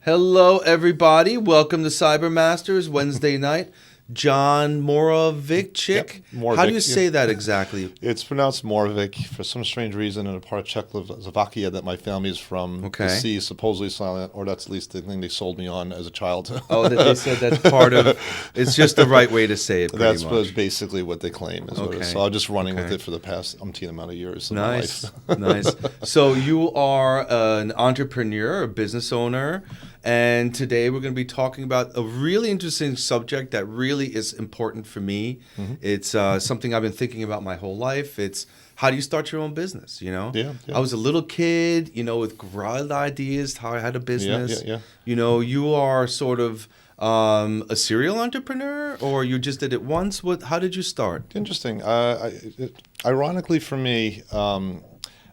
Hello, everybody. Welcome to Cybermasters Wednesday night. John Moravcik. Yep, Moravcik, How do you say that exactly? It's pronounced Moravcik for some strange reason in a part of Czechoslovakia that my family is from. Okay. The C is supposedly silent, or that's at least the thing they sold me on as a child. Oh, that they said that's part of. It's just the right way to say it. That's much. Basically what they claim. Is what it is. So I'm just running with it for the past umpteen amount of years. Nice, Of my life. nice. So you are an entrepreneur, a business owner. And today we're going to be talking about a really interesting subject that really is important for me. Mm-hmm. It's something I've been thinking about my whole life. It's how do you start your own business, you know? Yeah. I was a little kid, with wild ideas, how I had a business. Yeah. You are sort of a serial entrepreneur, or you just did it once? How did you start? Interesting. Ironically for me,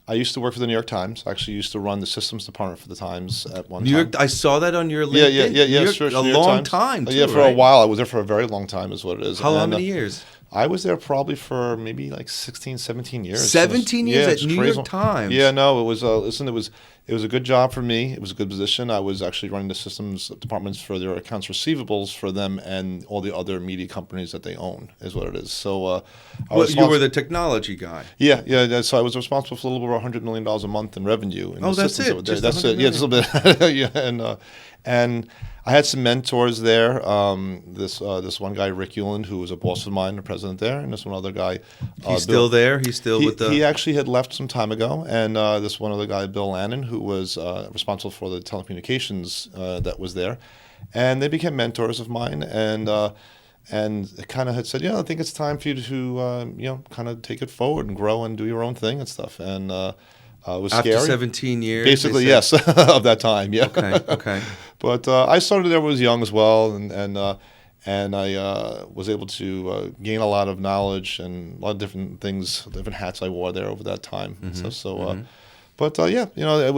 I used to work for the New York Times. I actually used to run the systems department for the Times at one time. I saw that on your LinkedIn. Yeah. Sure, a long time, too, for a while. I was there for a very long time is what it is. How many years? I was there probably for maybe like 16, 17 years. 17 years at New York Times? Yeah, no, it was, it was a good job for me. It was a good position. I was actually running the systems departments for their accounts receivables for them and all the other media companies that they own is what it is. So you were the technology guy. Yeah. So I was responsible for a little over $100 million a month in revenue. That's it? That's it. Yeah, just a little bit. Yeah, and I had some mentors there. This one guy, Rick Euland, who was a boss of mine, the president there, and this one other guy. He's still there? He's still with the... He actually had left some time ago, and this one other guy, Bill Lannon, who was responsible for the telecommunications that was there. And they became mentors of mine, and kind of had said, I think it's time for you to, kind of take it forward and grow and do your own thing and stuff. And it was After scary. 17 years? Basically, yes, of that time, yeah. Okay. But I started there when I was young as well, and I was able to gain a lot of knowledge and a lot of different things, different hats I wore there over that time. Mm-hmm. But it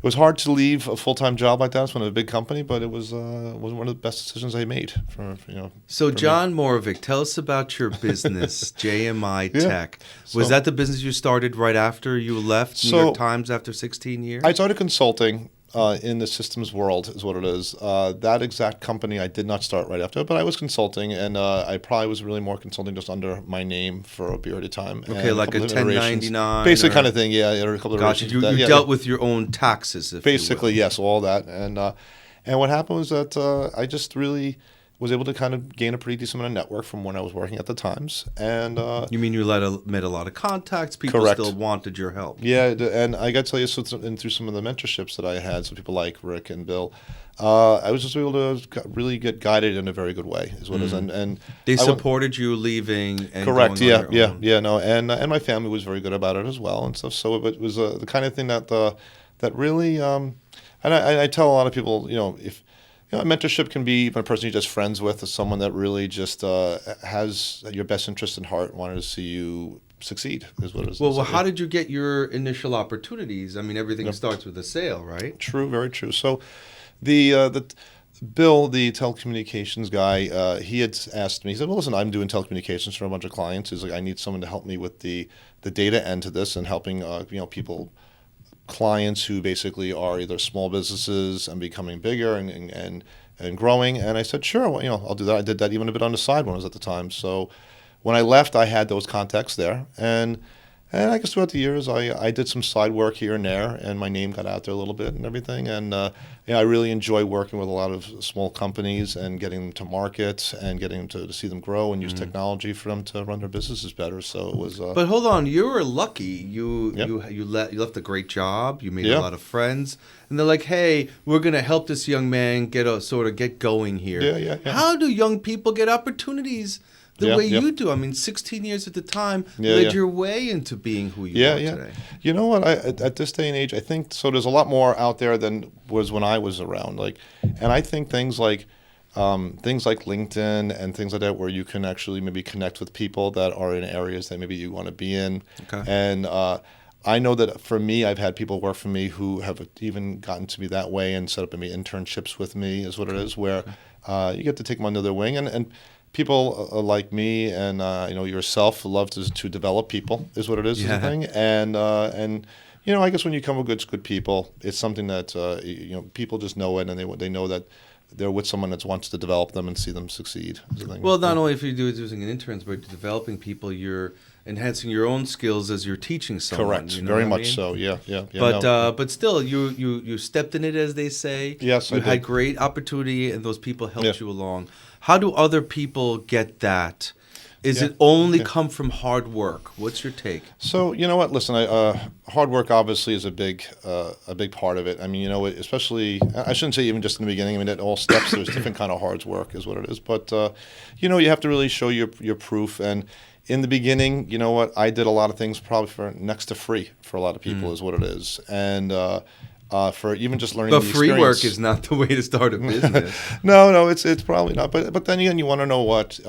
was hard to leave a full-time job like that when a big company, but it was one of the best decisions I made. So John Moravcik, tell us about your business, JMI Tech. Was that the business you started right after you left New York Times after 16 years? I started consulting in the systems world is what it is. That exact company I did not start right after, but I was consulting, and I probably was really more consulting just under my name for a period of time. Okay, and like a 1099? Basic kind of thing, yeah. A couple of Gotcha. You dealt with your own taxes, basically, yes, all that. And what happened was that I just really was able to kind of gain a pretty decent amount of network from when I was working at the Times. And you mean you met a lot of contacts? People correct. Still wanted your help. Yeah, and I got to tell you, through some of the mentorships that I had, so people like Rick and Bill, I was just able to really get guided in a very good way, is what it is. And they supported you leaving and correct, going on your own. Yeah, no, and my family was very good about it as well and stuff. So it was the kind of thing that really, and I tell a lot of people, if mentorship can be a person you're just friends with, or someone that really just has your best interest in heart and wanted to see you succeed, is what it is. Well, how did you get your initial opportunities? I mean, everything starts with a sale, right? True, very true. So the Bill, the telecommunications guy, he had asked me, he said, well, listen, I'm doing telecommunications for a bunch of clients. He's like, I need someone to help me with the data end to this and helping people, clients who basically are either small businesses and becoming bigger and growing. And I said, sure, well, I'll do that. I did that even a bit on the side when I was at the time. So when I left, I had those contacts there. And I guess throughout the years, I did some side work here and there, and my name got out there a little bit and everything. And I really enjoy working with a lot of small companies and getting them to market and getting them to see them grow and use technology for them to run their businesses better. So it was. But hold on, you were lucky. You left a great job. You made a lot of friends, and they're like, "Hey, we're going to help this young man get going here." Yeah. How do young people get opportunities? The way you do. I mean, 16 years at the time led your way into being who you are today. You know what? At this day and age, I think so. There's a lot more out there than was when I was around. And I think things like LinkedIn and things like that, where you can actually maybe connect with people that are in areas that maybe you want to be in. Okay. And I know that for me, I've had people work for me who have even gotten to be that way and set up maybe internships with me, is what it is, where you get to take them under their wing and people like me and yourself love to develop people, is what it is. Yeah. Thing. And I guess when you come with good people, it's something that people just know it, and they know that they're with someone that wants to develop them and see them succeed. Well, not only if you do it using an interns, but developing people, you're enhancing your own skills as you're teaching someone. Correct. You know Very what I much mean? so. Yeah. But still, you stepped in it, as they say. Yes, you I had did. great opportunity, and those people helped Yeah. you along. How do other people get that? Is Yeah. it only come from hard work? What's your take? So you know what? Listen, hard work obviously is a big part of it. I mean, especially I shouldn't say even just in the beginning. I mean, at all steps, there's different kind of hard work, is what it is. But you have to really show your proof. And in the beginning, you know what? I did a lot of things probably for next to free for a lot of people, is what it is. And for even just learning. But the free work experience. is not the way to start a business. No, it's probably not. But then again, you want to know what.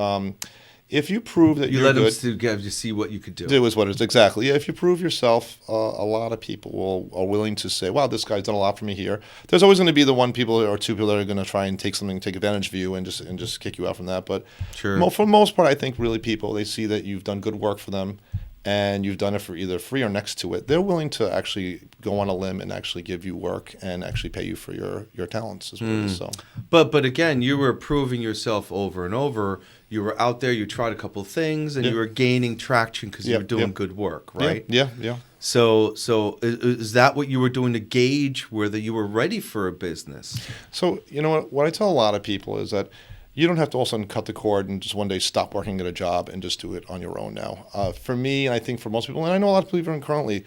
If you prove that You you're let good, them to see what you could do. do is what it is. Exactly. Yeah, if you prove yourself, a lot of people are willing to say, wow, this guy's done a lot for me here. There's always going to be the one people or two people that are going to try and take advantage of you and just kick you out from that. But Sure. For the most part, I think really people, they see that you've done good work for them and you've done it for either free or next to it. They're willing to actually go on a limb and actually give you work and actually pay you for your talents as well. So. But again, you were proving yourself over and over. You were out there, you tried a couple of things, and you were gaining traction because you were doing good work, right? Yeah. So is that what you were doing to gauge whether you were ready for a business? So, you know what I tell a lot of people is that you don't have to all of a sudden cut the cord and just one day stop working at a job and just do it on your own now. For me, and I think for most people, and I know a lot of people even currently,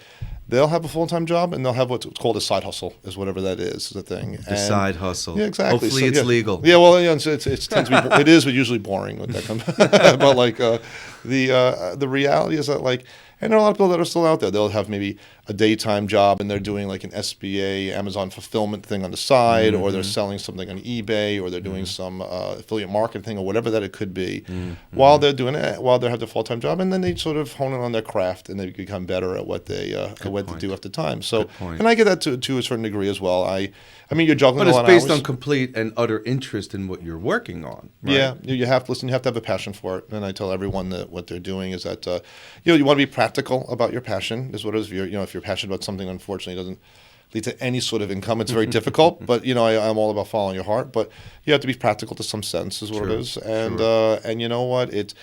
they'll have a full-time job and they'll have what's called a side hustle, is whatever that is the thing. The side hustle. Yeah, exactly. Hopefully it's legal. Yeah, well, it tends to be. It is, but usually boring when that comes. But like the reality is that and there are a lot of people that are still out there. They'll have maybe a daytime job and they're doing like an SBA, Amazon fulfillment thing on the side, or they're selling something on eBay, or they're doing some affiliate marketing thing, or whatever that it could be, while they're doing it, while they have their full-time job, and then they sort of hone in on their craft and they become better at what they do after time. So, and I get that to a certain degree as well. I mean, you're juggling. But it's a lot based of hours. on complete and utter interest in what you're working on. Right? Yeah, you have to listen. You have to have a passion for it. And I tell everyone that what they're doing is that you want to be practical about your passion. Is what it is. If you're passionate about something, unfortunately, it doesn't lead to any sort of income. It's very difficult. But I'm all about following your heart. But you have to be practical to some sense. Is what it is. And and you know what it's.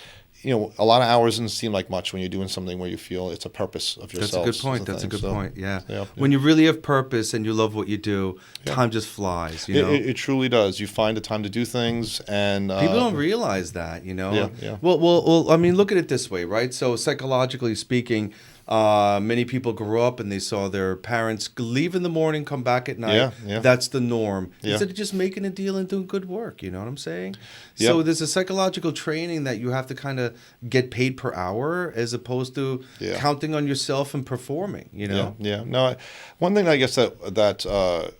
A lot of hours doesn't seem like much when you're doing something where you feel it's a purpose of yourself. That's a good point. That's a good point. Yeah. When you really have purpose and you love what you do, time just flies. It truly does. You find the time to do things, and people don't realize that. Yeah. Well. I mean, look at it this way, right? So psychologically speaking, many people grow up and they saw their parents leave in the morning, come back at night. Yeah. That's the norm. Yeah. Instead of just making a deal and doing good work, you know what I'm saying? Yeah. So there's a psychological training that you have to kind of get paid per hour as opposed to counting on yourself and performing, Yeah. No, one thing I guess that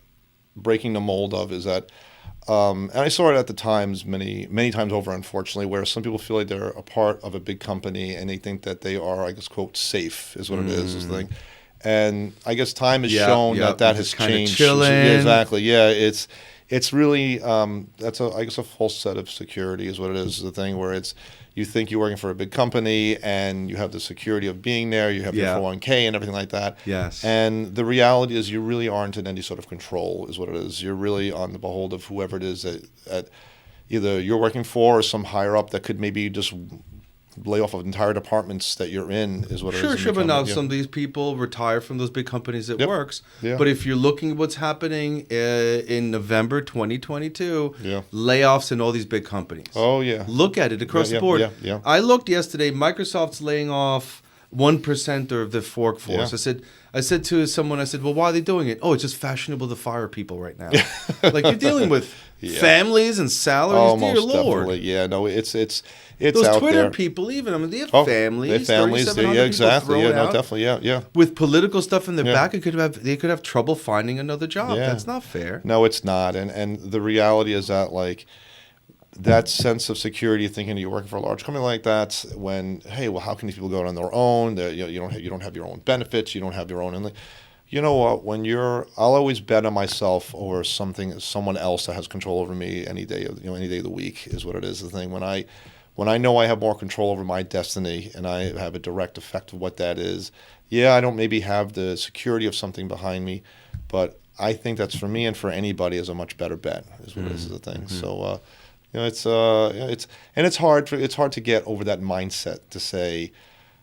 breaking the mold of is that and I saw it at the times many times over, unfortunately, where some people feel like they're a part of a big company and they think that they are, I guess, quote, safe is what it is the thing. And I guess time has shown that has changed. Chilling. Exactly. Yeah, it's really that's I guess a false set of security is what it is the thing where you think you're working for a big company and you have the security of being there, you have your 401k and everything like that. Yes. And the reality is you really aren't in any sort of control is what it is. You're really on the behold of whoever it is that either you're working for or some higher up that could maybe just lay off of entire departments that you're in is what it is. Sure, but now some of these people retire from those big companies. It works. Yeah. But if you're looking at what's happening in November 2022, Yeah. layoffs in all these big companies. Oh, yeah. Look at it across the board. Yeah. I looked yesterday. Microsoft's laying off 1% of the workforce. Yeah. I said to someone, well, why are they doing it? Oh, it's just fashionable to fire people right now. Like you're dealing with families and salaries. Dear Lord. Definitely. Yeah, no, it's those out Twitter there. people, even they have families. They have families. 3,700 Yeah, exactly. people Yeah, thrown no, out. definitely. Yeah. With political stuff in their back, they could have trouble finding another job. Yeah. That's not fair. No, it's not. And the reality is that that sense of security, thinking that you're working for a large company like that, when how can these people go out on their own? You don't have your own benefits. You don't have your own. And you know what? I'll always bet on myself over someone else that has control over me any day of the week is what it is. The thing when I know I have more control over my destiny and I have a direct effect of what that is, yeah, I don't maybe have the security of something behind me, but I think that's for me and for anybody is a much better bet. Is what this is the thing. So, it's hard to get over that mindset to say,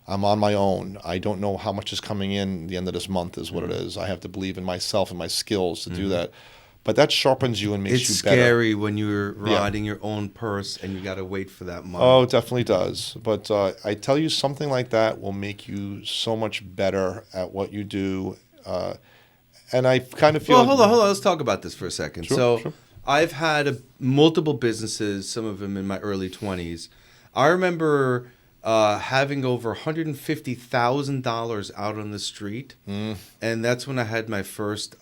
I'm on my own. I don't know how much is coming in the end of this month is what it is. I have to believe in myself and my skills to do that. But that sharpens you and makes you better. It's scary when you're riding your own purse and you got to wait for that money. Oh, it definitely does. But I tell you, something like that will make you so much better at what you do. And I kind of feel... Well, hold on. Let's talk about this for a second. Sure. I've had multiple businesses, some of them in my early 20s. I remember having over $150,000 out on the street. And that's when I had my first...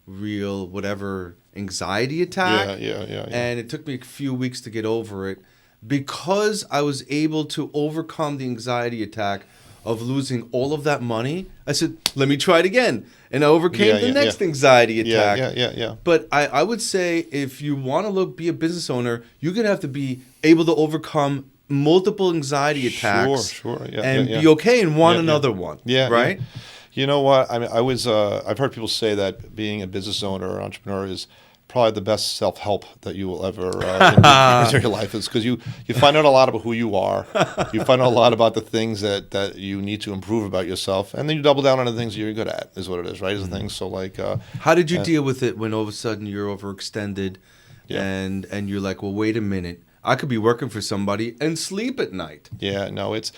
real whatever anxiety attack. Yeah. And it took me a few weeks to get over it because I was able to overcome the anxiety attack of losing all of that money. I said, let me try it again. And I overcame the next anxiety attack. Yeah. But I would say if you want to be a business owner, you're going to have to be able to overcome multiple anxiety attacks Sure. be okay in another one. Right? Yeah. You know what? I mean, I've heard people say that being a business owner or entrepreneur is probably the best self-help that you will ever enter your life, is because you find out a lot about who you are. You find out a lot about the things that you need to improve about yourself, and then you double down on the things you're good at, is what it is, right? Is the thing. So like, how did you deal with it when all of a sudden you're overextended, and you're like, well, wait a minute. I could be working for somebody and sleep at night. Yeah, no, and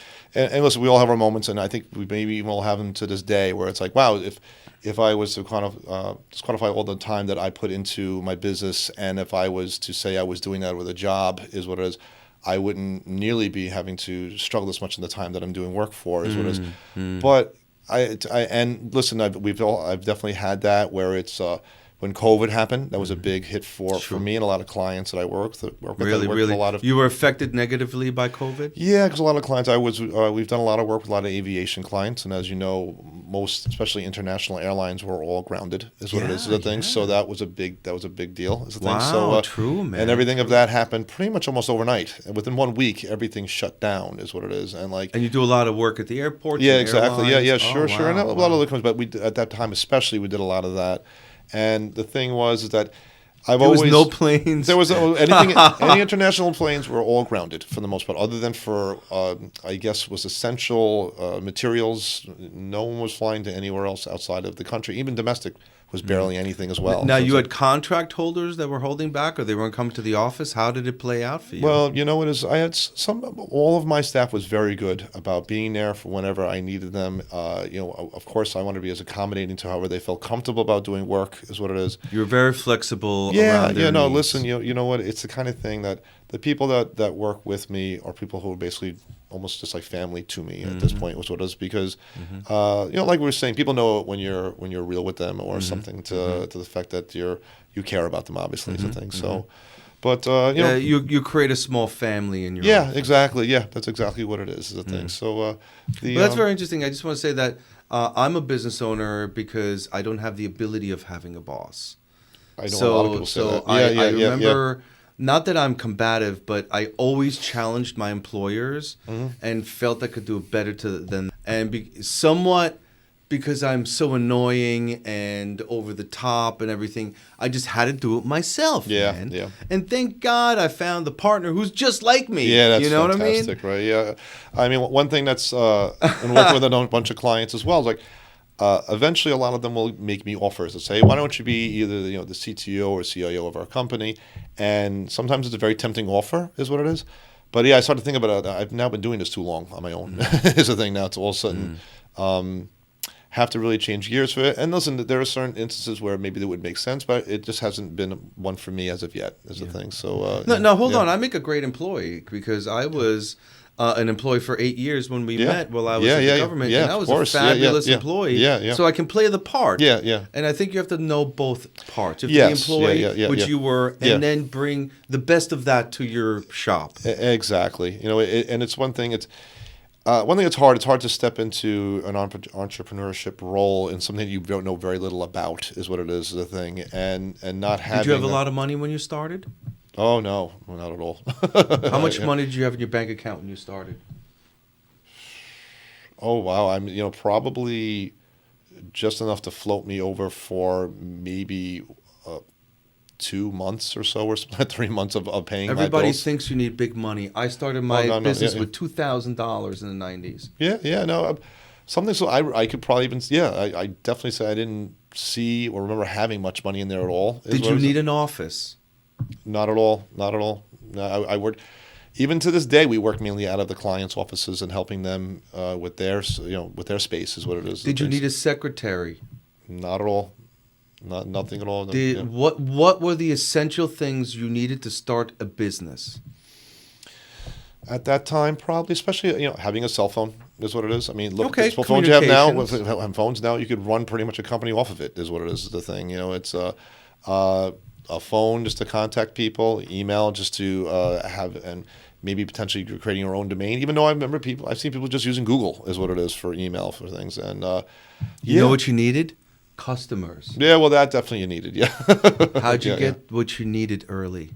listen, we all have our moments, and I think we maybe even will have them to this day, where it's like, wow, if I was to quantify all the time that I put into my business, and if I was to say I was doing that with a job, is what it is, I wouldn't nearly be having to struggle as much in the time that I'm doing work for, is what it is. But and listen, I've definitely had that where it's. When COVID happened, that was a big hit for me and a lot of clients that I work with. Really? A lot of. You were affected negatively by COVID? Yeah, because a lot of clients we've done a lot of work with a lot of aviation clients, and as you know, most, especially international airlines, were all grounded. Is what it is the thing. So that was a big deal. Is the thing. So true, man. And everything of that happened pretty much almost overnight. And within 1 week, everything shut down. Is what it is. And you do a lot of work at the airport. Yeah, exactly. Airlines. Yeah, sure. And a lot of other companies, but at that time especially, we did a lot of that. And the thing was that there was no planes. There was any international planes were all grounded for the most part, other than for I guess was essential materials. No one was flying to anywhere else outside of the country. Even domestic was barely anything as well. Now, you had contract holders that were holding back, or they weren't coming to the office. How did it play out for you? Well, it is. I had all of my staff was very good about being there for whenever I needed them. Of course, I wanted to be as accommodating to however they felt comfortable about doing work, is what it is. You were very flexible. Yeah, around their no. needs. Listen, you know what? It's the kind of thing that the people that work with me are people who are basically almost just like family to me at this point, was what it is, because like we were saying, people know it when you're real with them, or something to the fact that you care about them, obviously, is the thing. So, but you create a small family in your office. Exactly. Yeah, that's exactly what it is the thing. So that's very interesting. I just want to say that I'm a business owner because I don't have the ability of having a boss. I know a lot of people say that. I remember. Not that I'm combative, but I always challenged my employers and felt I could do it better than somewhat because I'm so annoying and over the top and everything. I just had to do it myself, man. Yeah. And thank God I found the partner who's just like me. Yeah, that's fantastic, what I mean? Right? Yeah. I mean, one thing that's and working with a bunch of clients as well is like. Eventually, a lot of them will make me offers to say, "Why don't you be either the CTO or CIO of our company?" And sometimes it's a very tempting offer, is what it is. But yeah, I started to think about it. I've now been doing this too long on my own. Is the thing now. It's all of a sudden have to really change gears for it. And listen, there are certain instances where maybe that would make sense, but it just hasn't been one for me as of yet. Is the thing. So hold on. I make a great employee because I was. An employee for 8 years when we met while I was in the government, and I was a fabulous employee. So I can play the part. And I think you have to know both parts. You have to be the employee, which you were, and then bring the best of that to your shop. Exactly. And it's one thing. It's one thing. It's hard. It's hard to step into an entrepreneurship role in something you don't know very little about. Is what it is. The thing, and not having. Did you have a lot of money when you started? Oh no, well, not at all. How much Yeah. money did you have in your bank account when you started? Oh wow, I'm probably just enough to float me over for maybe 2 months or so, or 3 months of paying my Everybody bills. thinks you need big money. I started Oh my no, no, yeah, business yeah. with $2,000 in the 90s. Yeah, yeah, no, something. So I could probably even, yeah, I definitely say I didn't see or remember having much money in there at all. Is Did what you it is. need an office? Not at all, not at all. No, I worked. Even to this day, we work mainly out of the clients' offices and helping them with their, with their space is what it is. Did you need a secretary? Not at all. Nothing at all. No, yeah. What were the essential things you needed to start a business? At that time, probably, especially having a cell phone is what it is. I mean, look, Okay, the phones you have now. communications. With phones now, you could run pretty much a company off of it. Is what it is. The thing, it's a phone just to contact people, email just to have, and maybe potentially you're creating your own domain. Even though I've seen people just using Google is what it is for email for things. And You know what you needed? Customers. yeah, well, that definitely you needed. Yeah. How'd you Yeah, get what you needed early?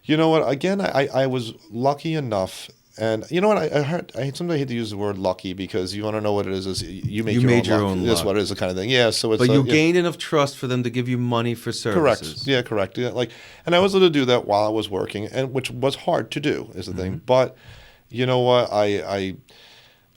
You know what? Again, I was lucky enough, and you know what? Sometimes I hate to use the word lucky because you want to know what it is. Is you make You your made own your luck. own That's luck. what it is, the kind of thing. Yeah. So it's But you yeah. gained enough trust for them to give you money for Correct. services. Yeah, correct. Yeah, and I was able to do that while I was working, and which was hard to do is the Mm-hmm. thing. But you know what?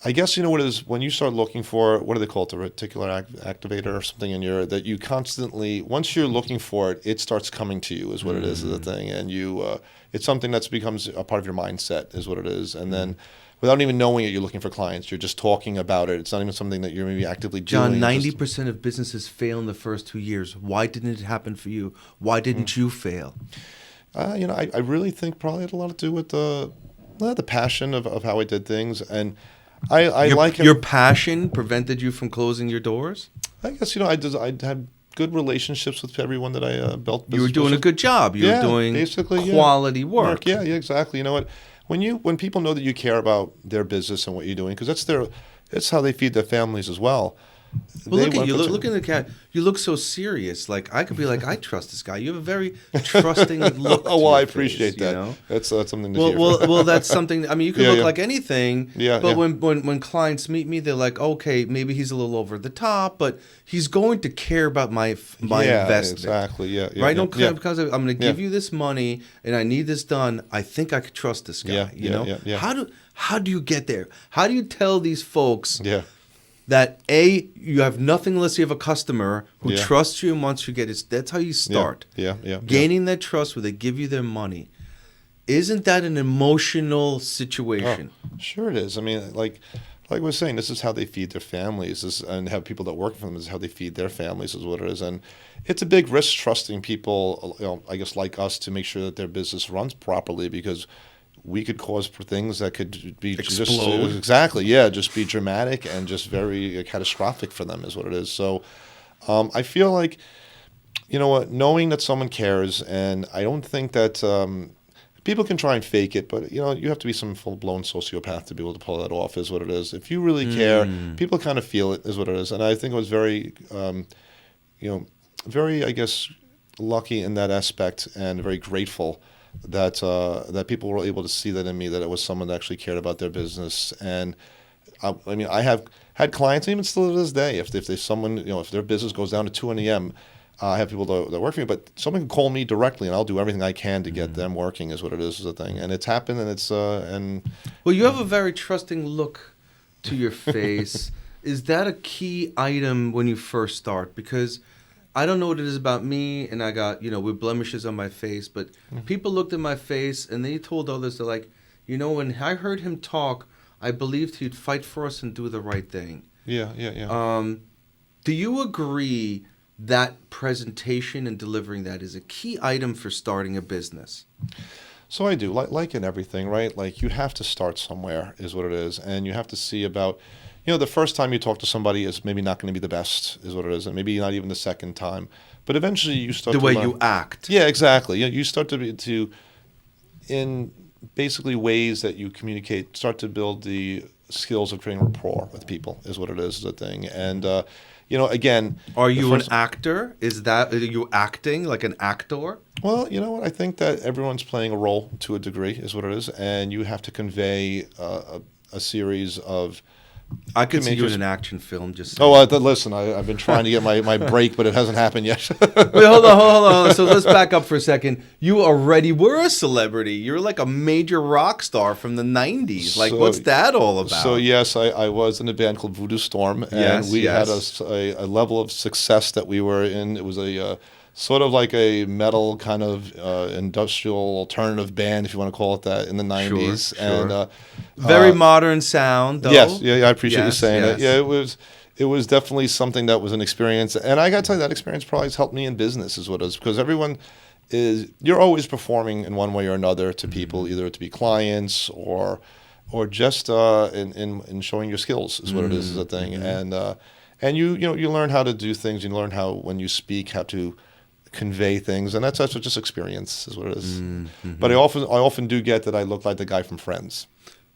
I guess you know what it is when you start looking for what do they call it, the reticular activator or something in your that you constantly once you're looking for it, it starts coming to you is what it is the thing, and you it's something that becomes a part of your mindset is what it is, and then without even knowing it, you're looking for clients. You're just talking about it. It's not even something that you're maybe actively doing. John, 90% of businesses fail in the first 2 years. Why didn't it happen for you? Why didn't you fail? I really think probably had a lot to do with the passion of how I did things, and I like it. Your passion prevented you from closing your doors? I guess I had good relationships with everyone that I built. You were business doing a with. good job. You were doing basically, yeah. quality work. Yeah, yeah, exactly. You know what? When people know that you care about their business and what you're doing, because it's how they feed their families as well. Well, They look at want you. to- Look in the cat. You look so serious. Like I could be like, I trust this guy. You have a very trusting look. Oh to well, your I appreciate face, that. You know? That's something to Well, hear. well, that's something. I mean, you can Yeah, look yeah. like anything. Yeah, But yeah. when clients meet me, they're like, okay, maybe he's a little over the top, but he's going to care about my Yeah, investment. exactly. Yeah, yeah, Right? yeah, No, yeah. because I'm going to give Yeah. you this money and I need this done. I think I could trust this guy. Yeah, you yeah, know? yeah, yeah. How do you get there? How do you tell these folks Yeah. that you have nothing unless you have a customer who Yeah. trusts you and wants you to get it? That's how you start. Yeah, yeah. Gaining that trust where they give you their money. Isn't that an emotional situation? Oh, sure it is. I mean, like I was saying, this is how they feed their families, and have people that work for them. This is how they feed their families, is what it is. And it's a big risk trusting people, I guess, like us, to make sure that their business runs properly, because we could cause things that could be Explode. just exactly, yeah, just be dramatic and just very catastrophic for them, is what it is. So, I feel like, you know what, knowing that someone cares, and I don't think that. People can try and fake it, but you have to be some full-blown sociopath to be able to pull that off. Is what it is. If you really care, people kind of feel it. Is what it is. And I think it was very, very, I guess, lucky in that aspect, and very grateful that that people were able to see that in me. That it was someone that actually cared about their business. And I mean, I have had clients, even still to this day, if someone, if their business goes down to 2 a.m. I have people that work for me, but someone can call me directly, and I'll do everything I can to get them working. Is what it is the thing, and it's happened, and it's and. Well, you have a very trusting look to your face. Is that a key item when you first start? Because I don't know what it is about me, and I got with blemishes on my face, but people looked at my face and they told others, they're like, when I heard him talk, I believed he'd fight for us and do the right thing. Yeah, yeah, yeah. Do you agree that presentation and delivering that is a key item for starting a business? So I do, like in everything, right? Like you have to start somewhere, is what it is, and you have to see about, the first time you talk to somebody is maybe not going to be the best, is what it is, and maybe not even the second time, but eventually you start The to way learn. you act. Yeah, exactly. You start in basically ways that you communicate, start to build the skills of creating rapport with people, is what it is, the thing, and again. Are the you first- an actor? Are you acting like an actor? Well, you know what? I think that everyone's playing a role to a degree, is what it is, and you have to convey a series of. I could see you in an action film. Just saying. Listen, I've been trying to get my break, but it hasn't happened yet. Wait, hold on. So let's back up for a second. You already were a celebrity. You're like a major rock star from the 90s. Like, what's that all about? So, yes, I was in a band called Voodoo Storm, and we had a level of success that we were in. It was a sort of like a metal kind of industrial alternative band, if you want to call it that, in the 90s. Sure. And very modern sound, though. Yes, I appreciate you saying it. Yeah, it was definitely something that was an experience. And I got to tell you, that experience probably has helped me in business, is what it is, because you're always performing in one way or another to people, either to be clients or just in showing your skills, is what it is a thing. And you learn how to do things. You learn how, when you speak, how to convey things, and that's just experience, is what it is. But I often do get that I look like the guy from Friends.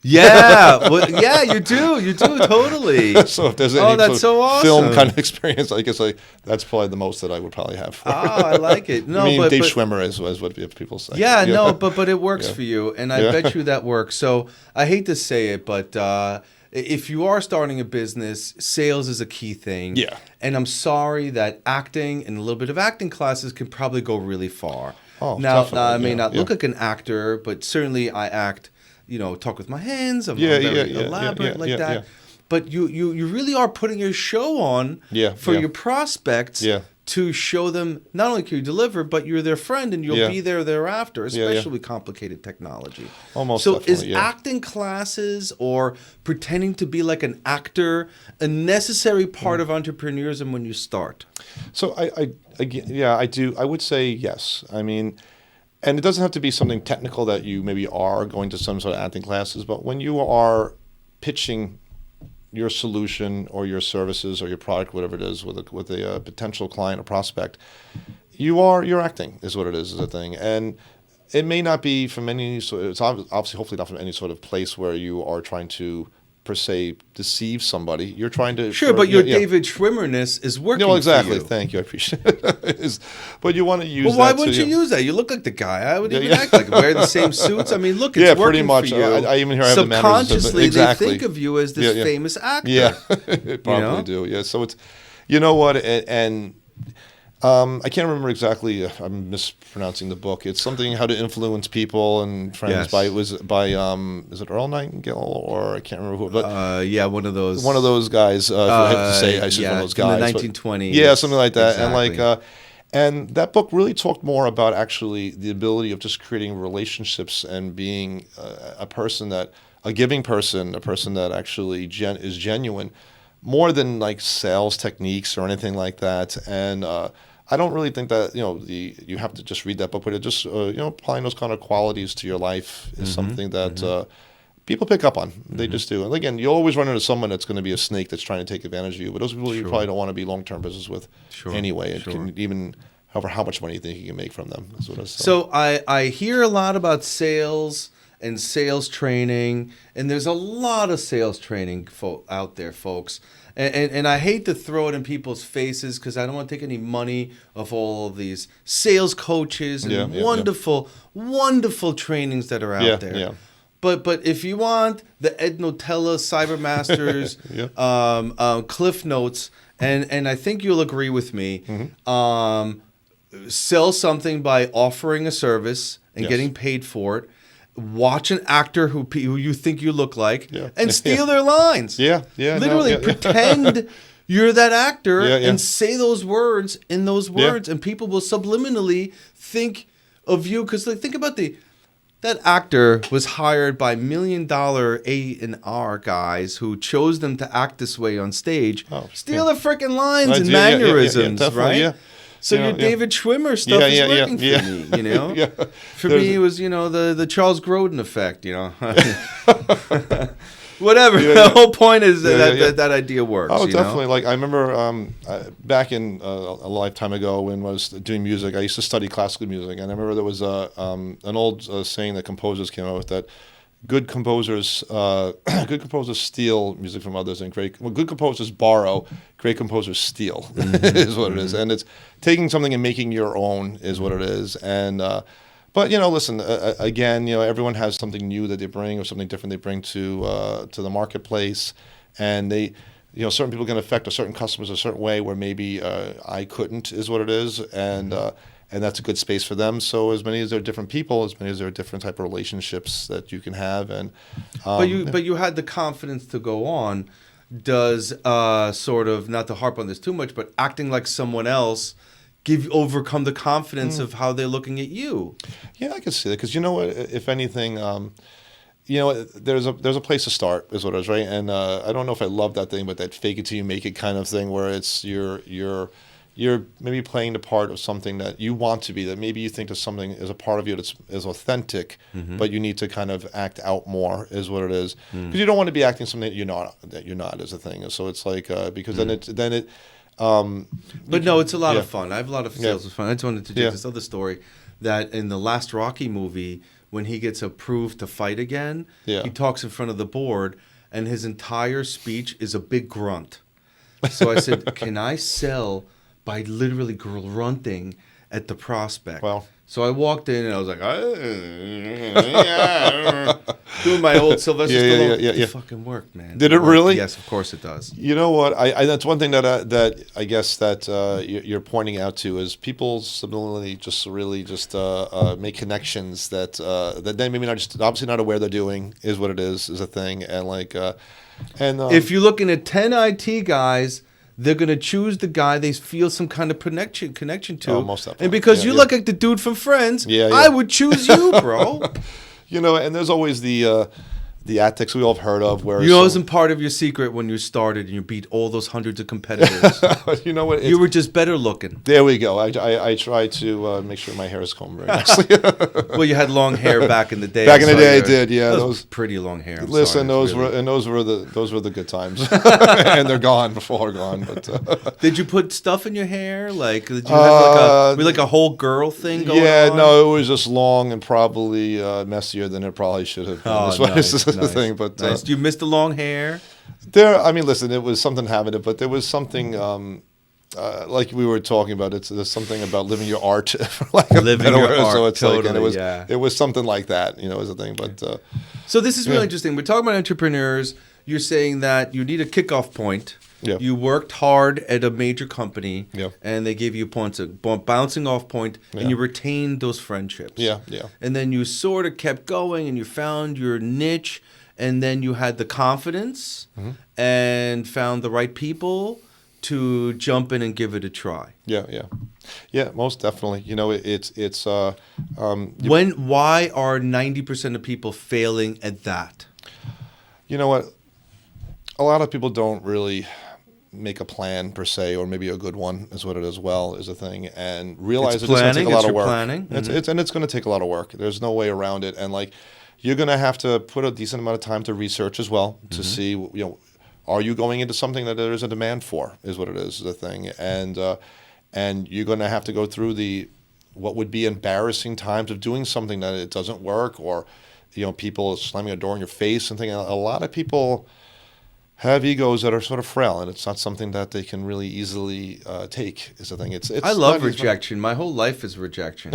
Yeah, well, yeah, you do totally. So if there's any that's so awesome. Film kind of experience, I guess that's probably the most that I would probably have. I like it. No, but Dave Schwimmer is what people say. Yeah, no, but it works for you, and I bet you that works. So I hate to say it, but if you are starting a business, sales is a key thing. Yeah. And I'm sorry that acting and a little bit of acting classes can probably go really far. Oh, now definitely. I may not look like an actor, but certainly I act, talk with my hands. I'm very elaborate like that. Yeah. But you really are putting your show on for your prospects to show them not only can you deliver, but you're their friend and you'll be there thereafter, especially with complicated technology. Almost so definitely, is acting classes or pretending to be like an actor a necessary part of entrepreneurism when you start? So I do. I would say yes. I mean, and it doesn't have to be something technical that you maybe are going to some sort of acting classes, but when you are pitching your solution or your services or your product, whatever it is, with a potential client or prospect, you're acting, is what it is a thing. And it may not be from any sort. It's obviously, hopefully, not from any sort of place where you are trying to, per se, deceive somebody. You're trying to but your David Schwimmerness is working. No, exactly. For you. Thank you. I appreciate it. But you want to use. Well, why wouldn't you use that? You look like the guy. I would even act like wear the same suits. I mean, look, it's working pretty much. For you. I even hear I have the subconsciously they think of you as this famous actor. Yeah, probably do. Yeah, so it's, you know what, and I can't remember exactly. I'm mispronouncing the book. It's something How to Influence People and Friends by is it Earl Nightingale, or I can't remember who. But one of those. One of those guys. I have to say, I should one of those guys. In the 1920s. Yeah, something like that. Exactly. And that book really talked more about actually the ability of just creating relationships and being a giving person, a person that actually is genuine, more than like sales techniques or anything like that. And I don't really think that you have to just read that book, but it just applying those kind of qualities to your life is something that people pick up on. They just do. And again, you always run into someone that's going to be a snake that's trying to take advantage of you. But those people you probably don't want to be long-term business with anyway. It can even however how much money you think you can make from them. That's what so I hear a lot about sales and sales training, and there's a lot of sales training out there, folks. And I hate to throw it in people's faces because I don't want to take any money of all of these sales coaches and wonderful trainings that are out there. Yeah. But if you want the Ed Nutella Cybermasters Cliff Notes, and I think you'll agree with me, sell something by offering a service and getting paid for it. Watch an actor who you think you look like and steal their lines. Literally pretend you're that actor and say those words in those words, and people will subliminally think of you. Because think about that actor was hired by $1 million A&R guys who chose them to act this way on stage. Steal the freaking lines and mannerisms, right? Yeah. So your David Schwimmer stuff is working for me, For me, it was, the Charles Grodin effect, Whatever. The whole point is that idea works. Oh, definitely. Like, I remember back in a lifetime ago when I was doing music, I used to study classical music. And I remember there was an old saying that composers came up with that, good composers good composers steal music from others, and good composers borrow, great composers steal. Is what it is, and it's taking something and making your own is what it is. And but listen, again, everyone has something new that they bring or something different they bring to the marketplace, and they. Certain people can affect certain customers a certain way where maybe I couldn't, is what it is, and that's a good space for them. So as many as there are different people, as many as there are different type of relationships that you can have, and but you had the confidence to go on. Does sort of, not to harp on this too much, but acting like someone else overcome the confidence of how they're looking at you? Yeah, I can see that, because if anything. There's a place to start, is what it is, right? And I don't know if I love that thing, but that fake it till you make it kind of thing, where it's you're maybe playing the part of something that you want to be, that maybe you think that something is a part of you that is authentic, but you need to kind of act out more, is what it is, because you don't want to be acting something that you're not as a thing. So it's like because then it. But no, it's a lot of fun. I have a lot of sales of fun. I just wanted to do this other story that in the last Rocky movie, when he gets approved to fight again, he talks in front of the board, and his entire speech is a big grunt. So I said, can I sell by literally grunting at the prospect? Well. So I walked in, and I was like, doing my old Sylvester Stallone. It fucking worked, man. Did it really? Yes, of course it does. You know what? I that's one thing that I guess that you're pointing out to, is people similarly just really just make connections that they maybe not, just obviously not aware they're doing, is what it is a thing. And like if you're looking at 10 IT guys, they're going to choose the guy they feel some kind of connection to. Oh, most definitely. And because you look like the dude from Friends, yeah. I would choose you, bro. And there's always the tactics we all have heard of, where wasn't part of your secret when you started and you beat all those hundreds of competitors. You know what? You were just better looking. There we go. I try to make sure my hair is combed very nicely. Well, you had long hair back in the day. Back in the day, I did. Yeah, those pretty long hair. Those were the good times, and they're gone before gone. But did you put stuff in your hair? Like, did you have like a whole girl thing going on? Yeah, no, it was just long and probably messier than it probably should have been. Nice. The thing, but nice. Do you miss the long hair? Listen, it was something having it, but there was something like we were talking about. There's something about living your art, for like living your art. So it's totally, like, and it was something like that, as a thing. But so this is really interesting. We're talking about entrepreneurs. You're saying that you need a kickoff point. Yeah. You worked hard at a major company, yeah. and they gave you points, a bouncing off point, and you retained those friendships. Yeah. And then you sort of kept going, and you found your niche, and then you had the confidence and found the right people to jump in and give it a try. Yeah, most definitely. It's why are 90% of people failing at that? You know what? A lot of people don't really make a plan per se, or maybe a good one is what it is. Well, is a thing, and realize it's going to take a lot of work. Planning. It's going to take a lot of work. There's no way around it, and like you're going to have to put a decent amount of time to research as well to see are you going into something that there is a demand for, is what it is the thing, and you're going to have to go through what would be embarrassing times of doing something that it doesn't work, or people slamming a door in your face and things. A lot of people have egos that are sort of frail, and it's not something that they can really easily take, is the thing. I love rejection. My whole life is rejection.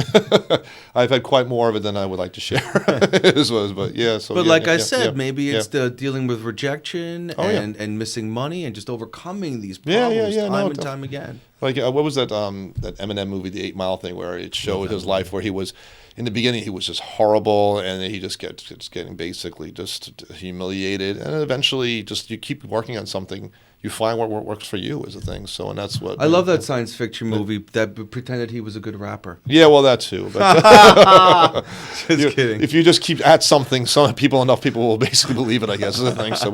I've had quite more of it than I would like to share. But yeah. So, but like I said, maybe it's the dealing with rejection and missing money and just overcoming these problems time and time again. Like what was that Eminem movie, The 8 Mile thing, where it showed his life, where he was, in the beginning he was just horrible, and then he just gets getting basically just humiliated, and then eventually just you keep working on something, you find what works for you, is a thing. So, and that's what I love that science fiction movie that pretended he was a good rapper. Yeah, well, that too. But just kidding. If you just keep at something, enough people will basically believe it, I guess, is a thing. So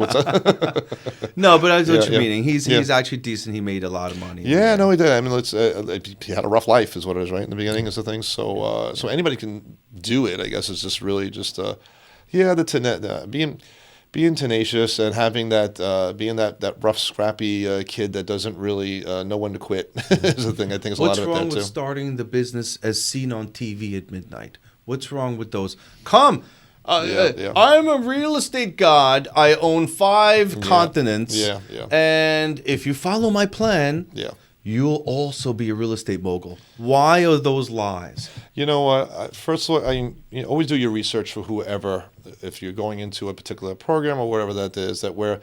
no, but I know what you're meaning. He's actually decent. He made a lot of money. Yeah, no, he did. I mean, he had a rough life, is what it is, right in the beginning, is the thing. So, so anybody can do it, I guess. It's just really just being tenacious and having that, being that rough, scrappy kid that doesn't really know when to quit is the thing. I think there's a lot of it there too. What's wrong with starting the business as seen on TV at midnight? What's wrong with those? Come, I'm a real estate god. I own 5 continents. Yeah. And if you follow my plan, you'll also be a real estate mogul. Why are those lies? You know what? First of all, always do your research for whoever, if you're going into a particular program or whatever that is, that where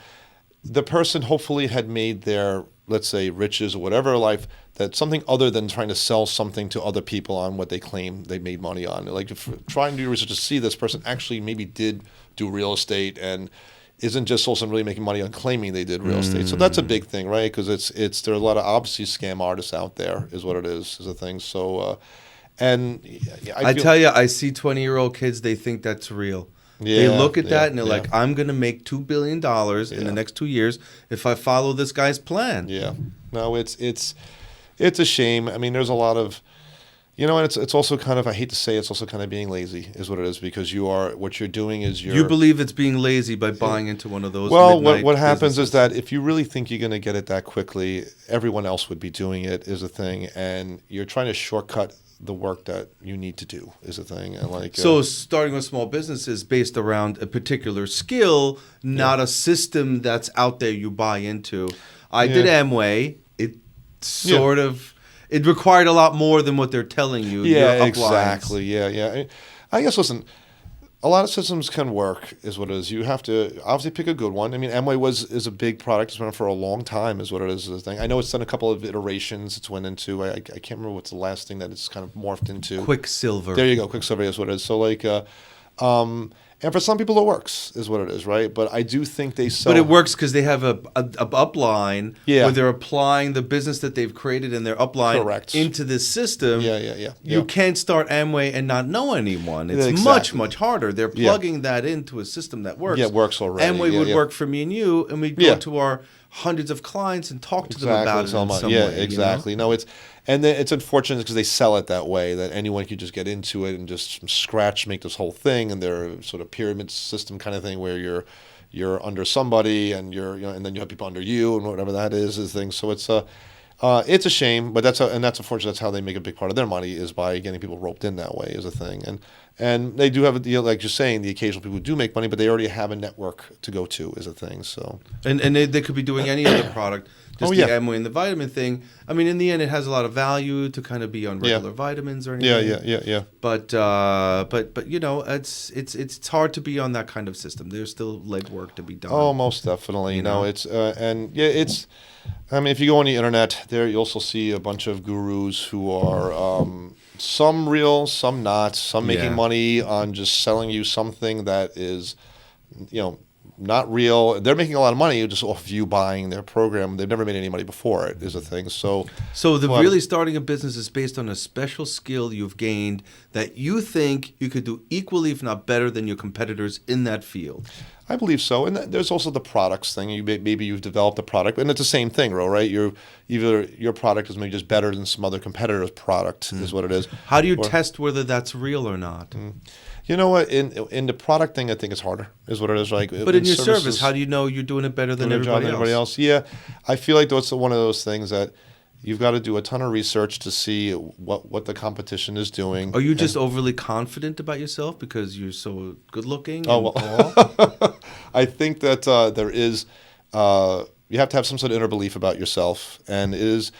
the person hopefully had made their, let's say, riches or whatever life, that something other than trying to sell something to other people on what they claim they made money on. Like trying to do research to see this person actually maybe did do real estate and isn't just also really making money on claiming they did real estate. So that's a big thing, right? Because there are a lot of obviously scam artists out there, is what it is a thing. So, and I tell you, I see 20-year-old kids, they think that's real. They look at that and they're like, I'm going to make $2 billion in the next 2 years if I follow this guy's plan. Yeah. No, it's a shame. I mean, there's a lot of, and it's also kind of, I hate to say, it's also kind of being lazy is what it is, because what you're doing is You believe it's being lazy by buying into one of those. Well, what happens is that if you really think you're going to get it that quickly, everyone else would be doing it is a thing, and you're trying to shortcut the work that you need to do is a thing. And so starting a small business is based around a particular skill, not a system that's out there you buy into. I did Amway. It sort of, it required a lot more than what they're telling you. Yeah, exactly. Yeah. I guess, listen, a lot of systems can work is what it is. You have to obviously pick a good one. I mean, Amway is a big product. It's been for a long time is what it is. Thing. I know it's done a couple of iterations. It's went into, I can't remember what's the last thing that it's kind of morphed into. Quicksilver. There you go. Quicksilver is what it is. So and for some people it works is what it is, right? But I do think they sell. But it works because they have a upline where they're applying the business that they've created in their upline into this system. Yeah. You can't start Amway and not know anyone. It's much harder. They're plugging that into a system that works. Yeah, it works already. Amway would work for me and you, and we'd go to our hundreds of clients and talk to them about it in some way. Yeah, exactly. No, and then it's unfortunate because they sell it that way, that anyone could just get into it and just from scratch make this whole thing, and they're sort of pyramid system kind of thing where you're under somebody and and then you have people under you and whatever that is thing. So it's a shame, but that's unfortunate. That's how they make a big part of their money is by getting people roped in that way is a thing. And they do have like you're saying, the occasional people who do make money, but they already have a network to go to is a thing. So and they could be doing any other product. Just the Amway and the vitamin thing. I mean, in the end, it has a lot of value to kind of be on regular vitamins or anything. Yeah. But it's hard to be on that kind of system. There's still legwork to be done. Oh, most definitely. It's I mean, if you go on the internet, there you also see a bunch of gurus who are some real, some not, some making money on just selling you something that is, not real. They're making a lot of money just off you buying their program. They've never made any money before it is a thing. So really starting a business is based on a special skill you've gained that you think you could do equally, if not better, than your competitors in that field. I believe so. And there's also the products thing. Maybe you've developed a product, and it's the same thing, right? Your product is maybe just better than some other competitor's product is what it is. How do you test whether that's real or not? You know what? In the product thing, I think it's harder, is what it is. Like, but in your service, how do you know you're doing it better than everybody else? Yeah, I feel like that's one of those things that you've got to do a ton of research to see what the competition is doing. Are you just overly confident about yourself because you're so good looking? Oh, well. I think that there is. You have to have some sort of inner belief about yourself, and it is.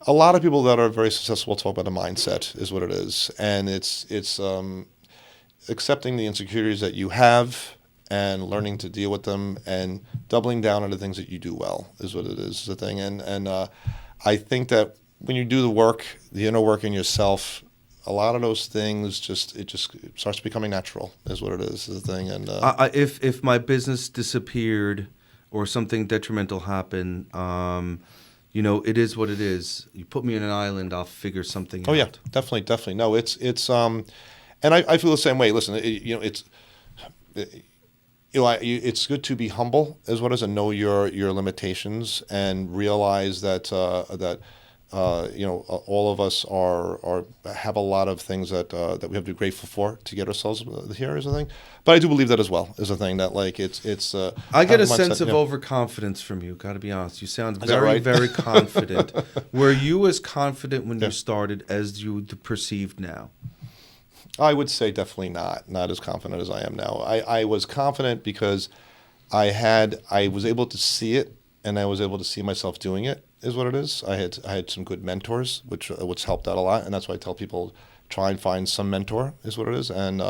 A lot of people that are very successful talk about a mindset, is what it is, and it's accepting the insecurities that you have and learning to deal with them and doubling down on the things that you do well is what it is, the thing. And I think that when you do the work, the inner work in yourself, a lot of those things it starts becoming natural is what it is the thing. And if my business disappeared or something detrimental happened, it is what it is. You put me on an island, I'll figure something out. Oh yeah, definitely. No, it's and I feel the same way. Listen, it's good to be humble as well as to know your limitations and realize that all of us have a lot of things that we have to be grateful for to get ourselves here is a thing. But I do believe that as well is a thing that like it's. I get a sense of overconfidence from you. Got to be honest. You sound very very confident. Were you as confident when you started as you perceived now? I would say definitely not as confident as I am now. I was confident because I was able to see it, and I was able to see myself doing it, is what it is. I had some good mentors, which helped out a lot, and that's why I tell people try and find some mentor, is what it is, and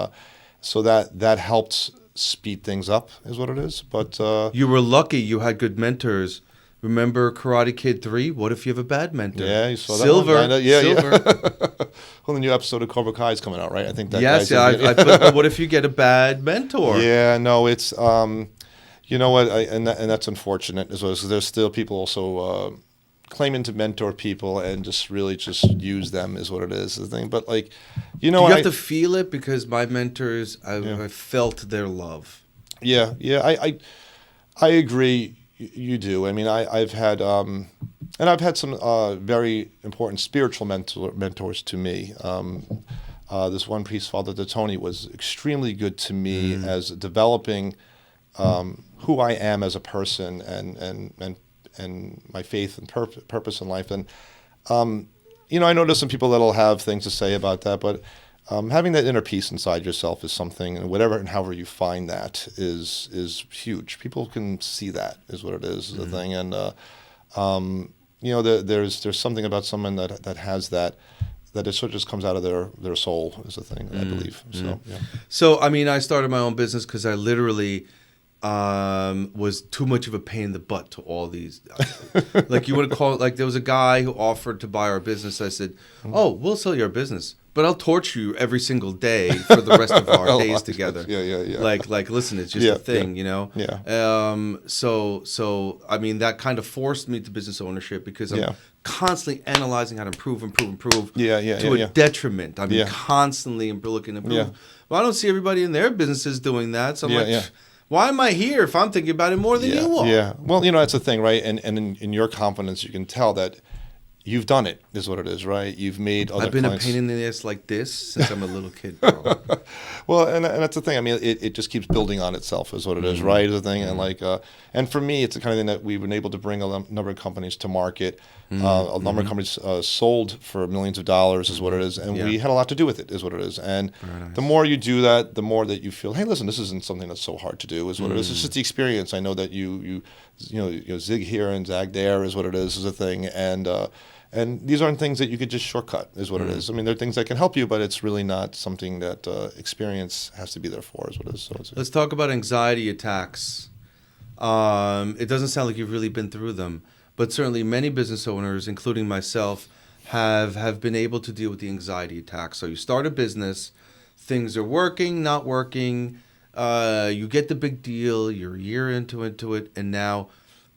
so that helped speed things up, is what it is. But You were lucky you had good mentors. Remember Karate Kid 3? What if you have a bad mentor? yeah, you saw that Silver. one? Yeah, Silver. yeah. Well, the new episode of Cobra Kai is coming out, right? I think that. Yes, guy's yeah. in it. But what if you get a bad mentor? Yeah, no, it's you know what, and that's unfortunate as well. So there's still people also claiming to mentor people and just really just use them is what it is the thing. But like, you know, Do you have to feel it? Because my mentors, I felt their love. yeah, I agree. You do. I mean, I've had some very important spiritual mentors to me. This one priest, Father Tony, was extremely good to me as developing who I am as a person and my faith and purpose in life. And you know, I know there's some people that'll have things to say about that, but having that inner peace inside yourself is something, and whatever and however you find that is huge. People can see that is what it is the thing, and you know, there's something about someone that has that it sort of just comes out of their soul is the thing I believe. So yeah. So I mean, I started my own business because I literally was too much of a pain in the butt to all these. Like you want to call it, like there was a guy who offered to buy our business. I said, "Oh, we'll sell your business, but I'll torture you every single day for the rest of our days together." Yeah. Like listen, it's just a thing, you know. Yeah. So I mean, that kind of forced me to business ownership because I'm constantly analyzing how to improve. To a detriment. I mean, constantly looking to improve. Yeah. Well, I don't see everybody in their businesses doing that. So I'm like. Why am I here if I'm thinking about it more than you are? Yeah. Well, you know, that's the thing, right? And in your confidence, you can tell that you've done it, is what it is, right? You've made other I've been clients. a pain in the ass like this since I'm a little kid, bro. Well, and that's the thing. I mean, it just keeps building on itself, is what it is, right? Is the thing, and like, and for me, it's the kind of thing that we've been able to bring a number of companies to market. A number of companies sold for millions of dollars, is what it is, and we had a lot to do with it, is what it is. And the more you do that, the more that you feel, hey, listen, this isn't something that's so hard to do, is what it is. It's just the experience. I know that you zig here and zag there, is what it is a thing, and these aren't things that you could just shortcut, is what it is. I mean, they're things that can help you, but it's really not something that experience has to be there for, is what it is. So Let's talk about anxiety attacks. It doesn't sound like you've really been through them, but certainly many business owners, including myself, have been able to deal with the anxiety attacks. So you start a business, things are working, not working, you get the big deal, you're a year into it, and now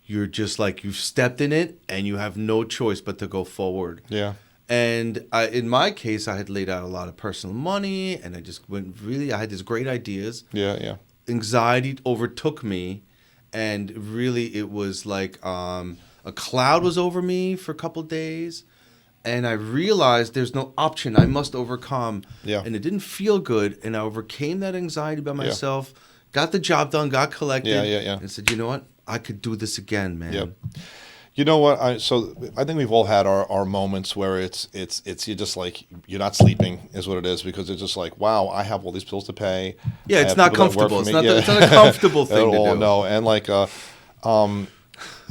you're just like, you've stepped in it and you have no choice but to go forward. Yeah. And in my case, I had laid out a lot of personal money and I just I had these great ideas. Yeah. Anxiety overtook me and really it was like a cloud was over me for a couple of days. And I realized there's no option. I must overcome. Yeah. And it didn't feel good. And I overcame that anxiety by myself, got the job done, got collected. Yeah. And said, you know what? I could do this again, man. Yep. You know what? I think we've all had our moments where it's you're just like, you're not sleeping, is what it is, because it's just like, wow, I have all these bills to pay. Yeah, it's not comfortable. It's not a comfortable thing to do. No, and like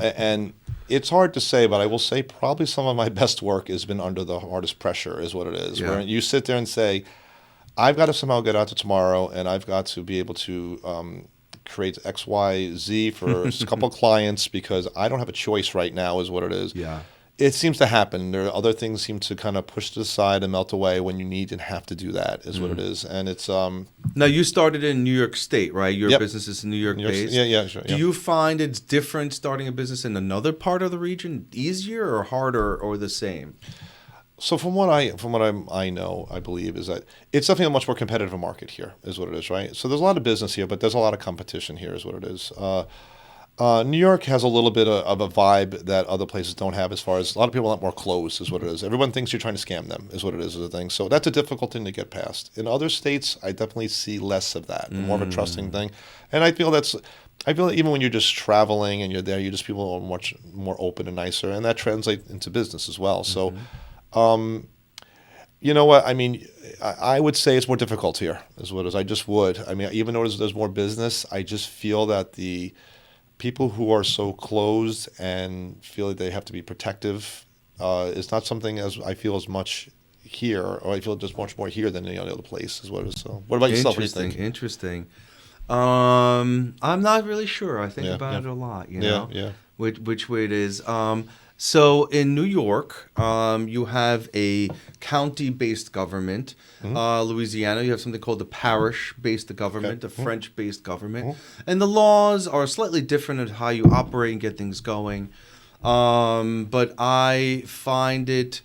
and it's hard to say, but I will say probably some of my best work has been under the hardest pressure, is what it is. Yeah. Where you sit there and say, I've got to somehow get out to tomorrow, and I've got to be able to create X, Y, Z for a couple of clients because I don't have a choice right now, is what it is. Yeah. It seems to happen. There are other things seem to kind of push to the side and melt away when you need and have to do that, is what it is. And it's Now you started in New York State, right? Your business is in New York based. Yeah, sure. Do you find it's different starting a business in another part of the region? Easier or harder or the same? So from what I know, I believe is that it's definitely a much more competitive market here, is what it is, right? So there's a lot of business here, but there's a lot of competition here, is what it is. New York has a little bit of a vibe that other places don't have, as far as a lot of people are more closed, is what it is. Everyone thinks you're trying to scam them, is what it is the thing. So that's a difficult thing to get past. In other states, I definitely see less of that, more of a trusting thing. And I feel that even when you're just traveling and you're there, people are much more open and nicer, and that translates into business as well. So You know what? I mean, I would say it's more difficult here, is what it is. I just would. I mean, even though there's more business, I just feel that the people who are so closed and feel that they have to be protective is not something as I feel as much here, or I feel just much more here than any other place, is what it is. So, what about yourself? What do you think? Interesting. I'm not really sure. I think about it a lot, Yeah. which way it is. So in New York, you have a county-based government. Louisiana, you have something called the parish-based government, a French-based government. And the laws are slightly different at how you operate and get things going. But I find it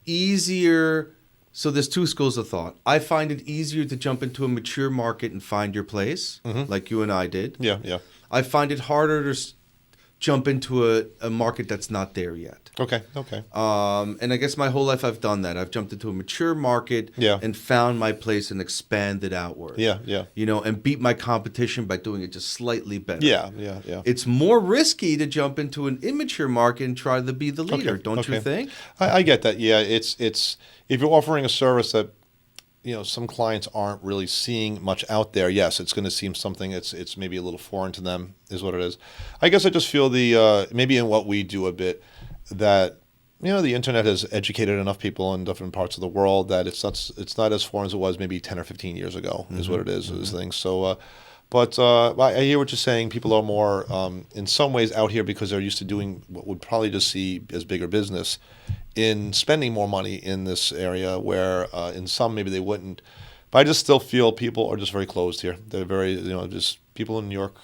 easier. So there's two schools of thought. I find it easier to jump into a mature market and find your place, like you and I did. Yeah. I find it harder to jump into a market that's not there yet. Okay. And I guess my whole life I've done that. I've jumped into a mature market and found my place and expanded outward. Yeah. And beat my competition by doing it just slightly better. Yeah. It's more risky to jump into an immature market and try to be the leader, don't you think? I get that. Yeah, it's if you're offering a service that some clients aren't really seeing much out there, yes, it's going to seem something it's maybe a little foreign to them, is what it is. I guess I just feel maybe in what we do a bit that the internet has educated enough people in different parts of the world that it's not as foreign as it was maybe 10 or 15 years ago, is what it is. Things. So, but I hear what you're saying. People are more in some ways out here because they're used to doing what would probably just see as bigger business, in spending more money in this area, where in some maybe they wouldn't. But I just still feel people are just very closed here. They're very, just people in New York,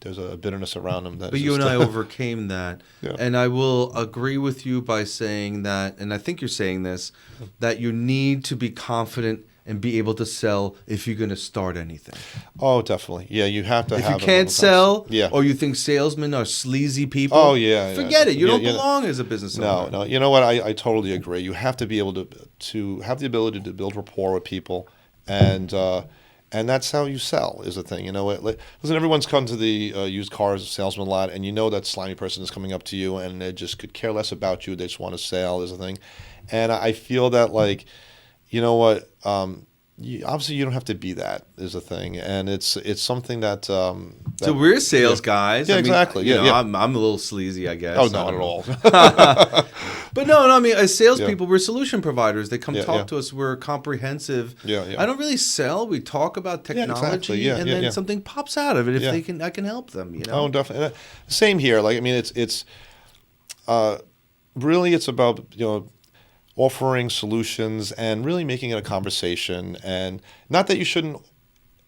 there's a bitterness around them. But you and I overcame that. Yeah. And I will agree with you by saying that, and I think you're saying this, that you need to be confident and be able to sell if you're going to start anything. Oh, definitely. Yeah, you have to if have. If you can't sell, yeah. or you think salesmen are sleazy people, forget it. You don't belong as a business owner. No. You know what? I totally agree. You have to be able to have the ability to build rapport with people, and that's how you sell, is the thing. Listen, everyone's come to the used cars salesman lot, and that slimy person is coming up to you, and they just could care less about you. They just want to sell, is the thing. And I feel that, you know what? Obviously, you don't have to be that, is a thing, and it's something that. So we're sales guys. Yeah, exactly. I'm a little sleazy, I guess. Oh, not at all. But no. I mean, as salespeople, we're solution providers. They come talk to us. We're comprehensive. Yeah. I don't really sell. We talk about technology, and then something pops out of it. If I can help them. Oh, definitely. Same here. It's really it's about offering solutions and really making it a conversation, and not that you shouldn't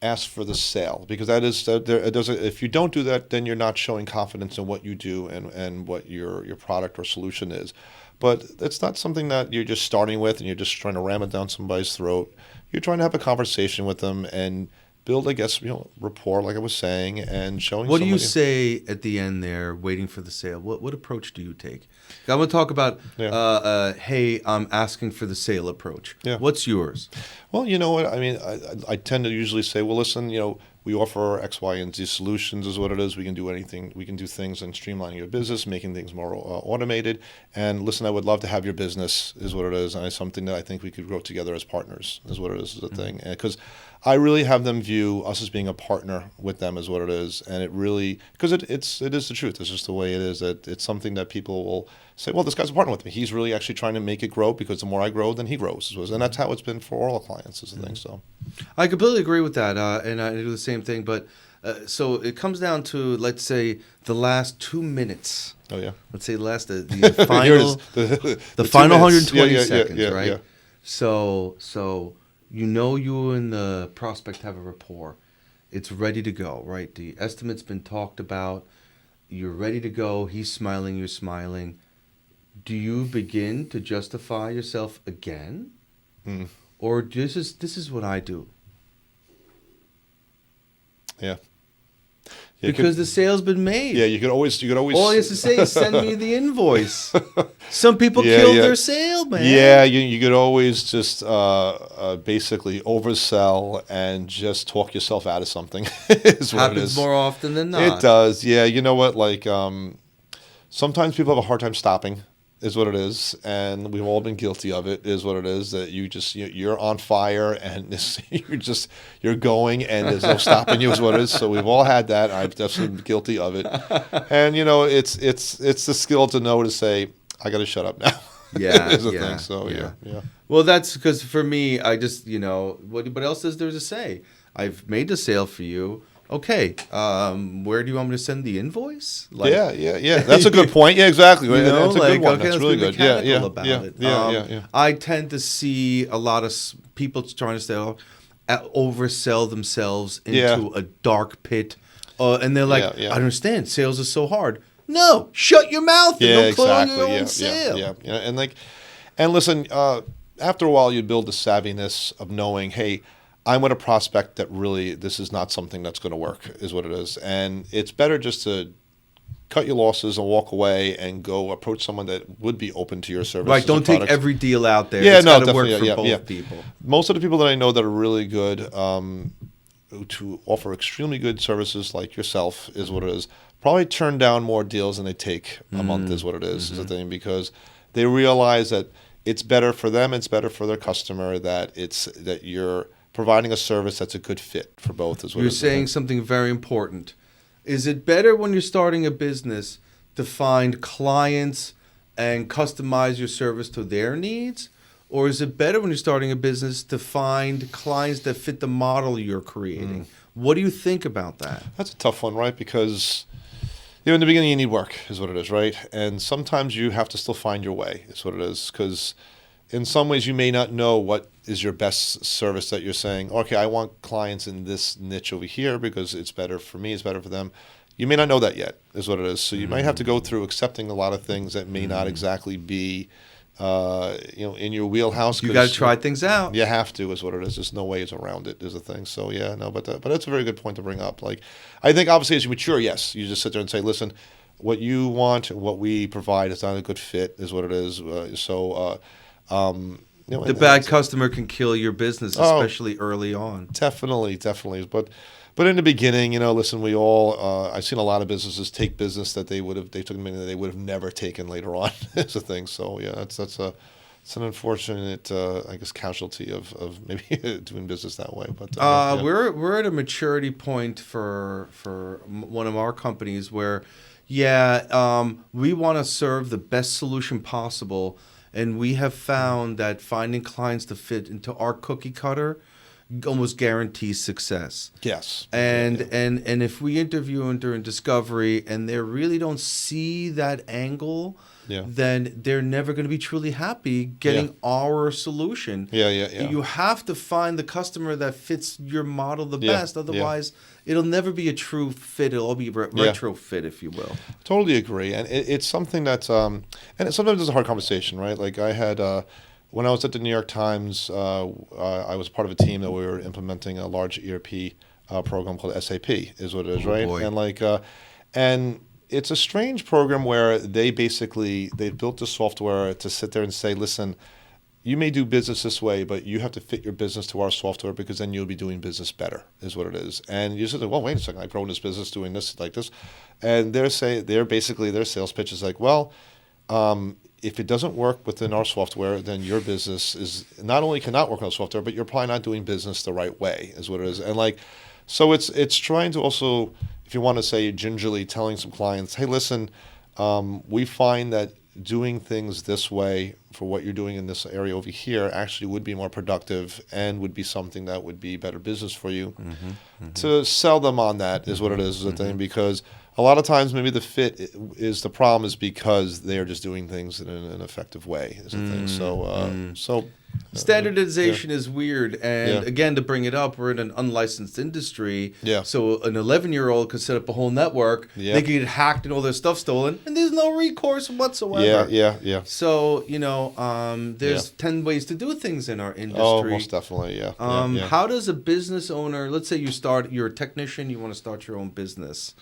ask for the sale, because that is if you don't do that, then you're not showing confidence in what you do and what your product or solution is. But it's not something that you're just starting with and you're just trying to ram it down somebody's throat. You're trying to have a conversation with them and build, I guess, rapport, like I was saying, and showing. What do you say at the end there, waiting for the sale? What approach do you take? I want to talk about, hey, I'm asking for the sale approach. Yeah. What's yours? Well, you know what? I mean, I tend to usually say, well, listen, we offer X, Y, and Z solutions, is what it is. We can do anything. We can do things in streamlining your business, making things more automated. And listen, I would love to have your business, is what it is. And it's something that I think we could grow together as partners, is what it is the thing. Because I really have them view us as being a partner with them, is what it is. And it really, because it is the truth. It's just the way it is. That it's something that people will say, well, this guy's a partner with me. He's really actually trying to make it grow, because the more I grow, then he grows. And that's how it's been for all our clients, is the thing. So I completely agree with that. And I do the same thing. But so it comes down to, let's say, the last 2 minutes. Oh, yeah. Let's say the final, the final 120 seconds, right? Yeah. So you and the prospect have a rapport. It's ready to go, right? The estimate's been talked about. You're ready to go. He's smiling. You're smiling. Do you begin to justify yourself again? Or this is what I do? Yeah. Because the sale's been made. Yeah, you could always. All he has to say is send me the invoice. Some people kill their sale, man. Yeah, you could always just basically oversell and just talk yourself out of something. Is what Happens it is. More often than not. It does. Yeah, you know what? Sometimes people have a hard time stopping. is what it is, and we've all been guilty of it, is what it is, that you're on fire and you're going and there's no stopping you, is what it is. So we've all had that. I've definitely been guilty of it. And it's the skill to know to say, I got to shut up now. Yeah, is the yeah, thing. So yeah. Well, that's because for me, I just, what else is there to say? I've made the sale for you. Okay, where do you want me to send the invoice? Yeah. That's a good point. Yeah, exactly. That's a good one. Okay, That's really good. Yeah. About it. I tend to see a lot of people trying to sell, oversell themselves into a dark pit, and they're like, I don't understand. Sales is so hard. No, shut your mouth and don't close your own sale. Yeah. And listen, after a while, you build the savviness of knowing, hey, I'm with a prospect that really this is not something that's going to work, is what it is. And it's better just to cut your losses and walk away and go approach someone that would be open to your services. Right, don't take every deal out there. Yeah, it's got to work for both people. Most of the people that I know that are really good to offer extremely good services like yourself, is what it is, probably turn down more deals than they take a month, is what it is the thing, because they realize that it's better for them, it's better for their customer, that you're providing a service that's a good fit for both. Is what you're saying. Something very important. Is it better when you're starting a business to find clients and customize your service to their needs? Or is it better when you're starting a business to find clients that fit the model you're creating? What do you think about that? That's a tough one, right? Because in the beginning you need work, is what it is, right? And sometimes you have to still find your way, is what it is. Because in some ways you may not know what is your best service that you're saying, okay, I want clients in this niche over here because it's better for me, it's better for them. You may not know that yet, is what it is. So you might have to go through accepting a lot of things that may not exactly be in your wheelhouse. You got to try things out. You have to, is what it is. There's no ways around it, is the thing. So but that's a very good point to bring up. Like, I think obviously as you mature, yes, you just sit there and say, listen, what you want, what we provide is not a good fit, is what it is. The bad customer can kill your business, especially early on. Definitely. But in the beginning, listen, we all, I've seen a lot of businesses take business that they took money that they would have never taken later on. Is a thing. So it's an unfortunate, I guess, casualty of maybe doing business that way. But we're at a maturity point for one of our companies where, we want to serve the best solution possible. And we have found that finding clients to fit into our cookie cutter almost guarantees success. Yes. And if we interview during discovery and they really don't see that angle, then they're never going to be truly happy getting our solution. Yeah. You have to find the customer that fits your model the best. Otherwise, it'll never be a true fit. It'll all be retrofit, if you will. Totally agree. And it's something that's, and sometimes it's a hard conversation, right? Like I had, when I was at the New York Times, I was part of a team that we were implementing a large ERP program called SAP, is what it is, right? Boy. And and it's a strange program where they built the software to sit there and say, listen, you may do business this way, but you have to fit your business to our software because then you'll be doing business better, is what it is. And you say, well, wait a second, I've grown this business doing this like this. And their sales pitch is like, well, if it doesn't work within our software, then your business is not only cannot work on software, but you're probably not doing business the right way, is what it is. And so it's trying to also, if you want to say gingerly, telling some clients, hey, listen, we find that doing things this way for what you're doing in this area over here actually would be more productive and would be something that would be better business for you. To sell them on that is what it is the thing, because a lot of times maybe the fit is the problem is because they are just doing things in an effective way is the thing. So standardization is weird. And again, to bring it up, we're in an unlicensed industry. So an 11-year-old could set up a whole network. They could get hacked and all their stuff stolen, and there's no recourse whatsoever. So, there's 10 ways to do things in our industry. Oh, most definitely, How does a business owner, let's say you're a technician, you want to start your own business.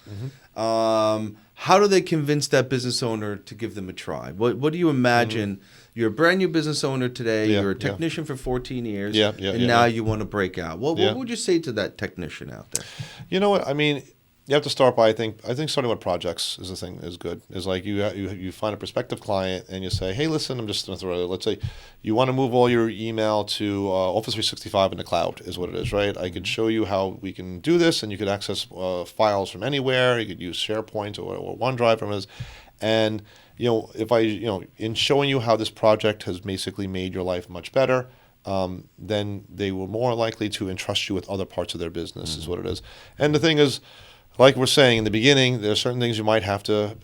How do they convince that business owner to give them a try? What do you imagine? You're a brand new business owner today. You're a technician for 14 years. And now you want to break out. What would you say to that technician out there? You know what? I mean, You have to start by, I think starting with projects is the thing is good. Is like you find a prospective client and you say, hey, listen, I'm just going to throw it. Let's say you want to move all your email to Office 365 in the cloud is what it is, right? I could show you how we can do this, and you could access files from anywhere. You could use SharePoint or OneDrive from this, and if I in showing you how this project has basically made your life much better. Then they were more likely to entrust you with other parts of their business is what it is. And the thing is, like we're saying in the beginning, there are certain things you might have to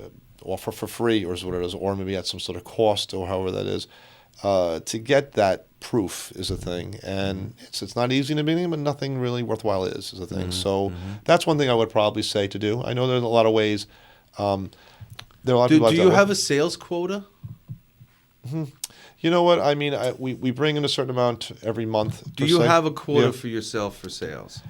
offer for free, or is what it is, or maybe at some sort of cost, or however that is, to get that proof is a thing. And it's not easy in the beginning, but nothing really worthwhile is a thing. So that's one thing I would probably say to do. I know there's a lot of ways. There are a lot of people. Do you have a sales quota? You know what? I mean, we bring in a certain amount every month. Do you have a quota for yourself for sales?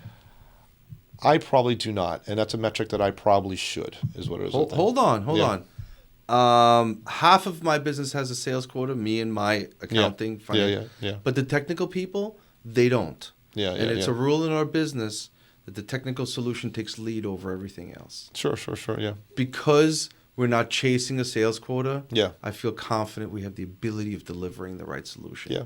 I probably do not, and that's a metric that I probably should, is what it is. Hold on. Half of my business has a sales quota, me and my accounting. Yeah. But the technical people, they don't. And it's a rule in our business that the technical solution takes lead over everything else. Sure, yeah. Because we're not chasing a sales quota, yeah, I feel confident we have the ability of delivering the right solution. Yeah.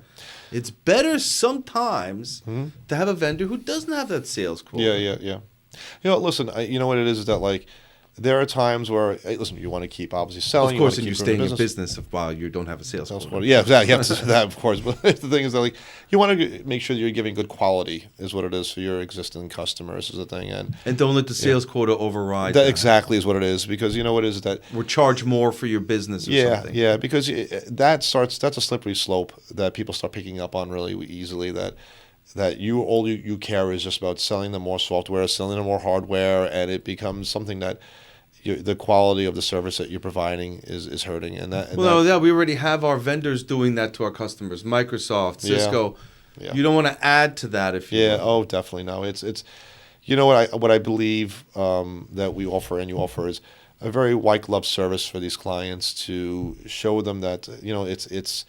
It's better sometimes to have a vendor who doesn't have that sales quota. Yeah. Listen, you know what it is that, like, there are times where, hey, listen, you want to keep obviously selling. Of course, and you're staying in business while you don't have a sales quota. Yeah, exactly. You have to say that, of course. But the thing is that, like, you want to make sure that you're giving good quality is what it is for your existing customers is the thing. And don't let the sales quota override that. Exactly is what it is, because you know what it is that we're charged more for your business or something. Yeah, because that's a slippery slope that people start picking up on really easily, that all you care is just about selling them more software, selling them more hardware, and it becomes something that the quality of the service that you're providing is hurting. We already have our vendors doing that to our customers. Microsoft, Cisco. Yeah. You don't want to add to that if you want. Oh, definitely. No, it's you know what I believe that we offer and you offer is a very white glove service for these clients, to show them that it's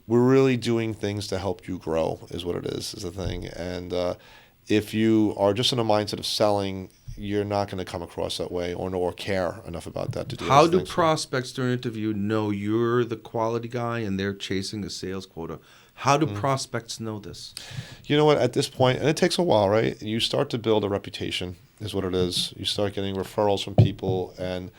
we're really doing things to help you grow is what it is the thing. And if you are just in a mindset of selling, you're not going to come across that way or care enough about that to do. How do prospects during an interview know you're the quality guy and they're chasing a sales quota? How do prospects know this? You know what? At this point, and it takes a while, right? You start to build a reputation is what it is. You start getting referrals from people and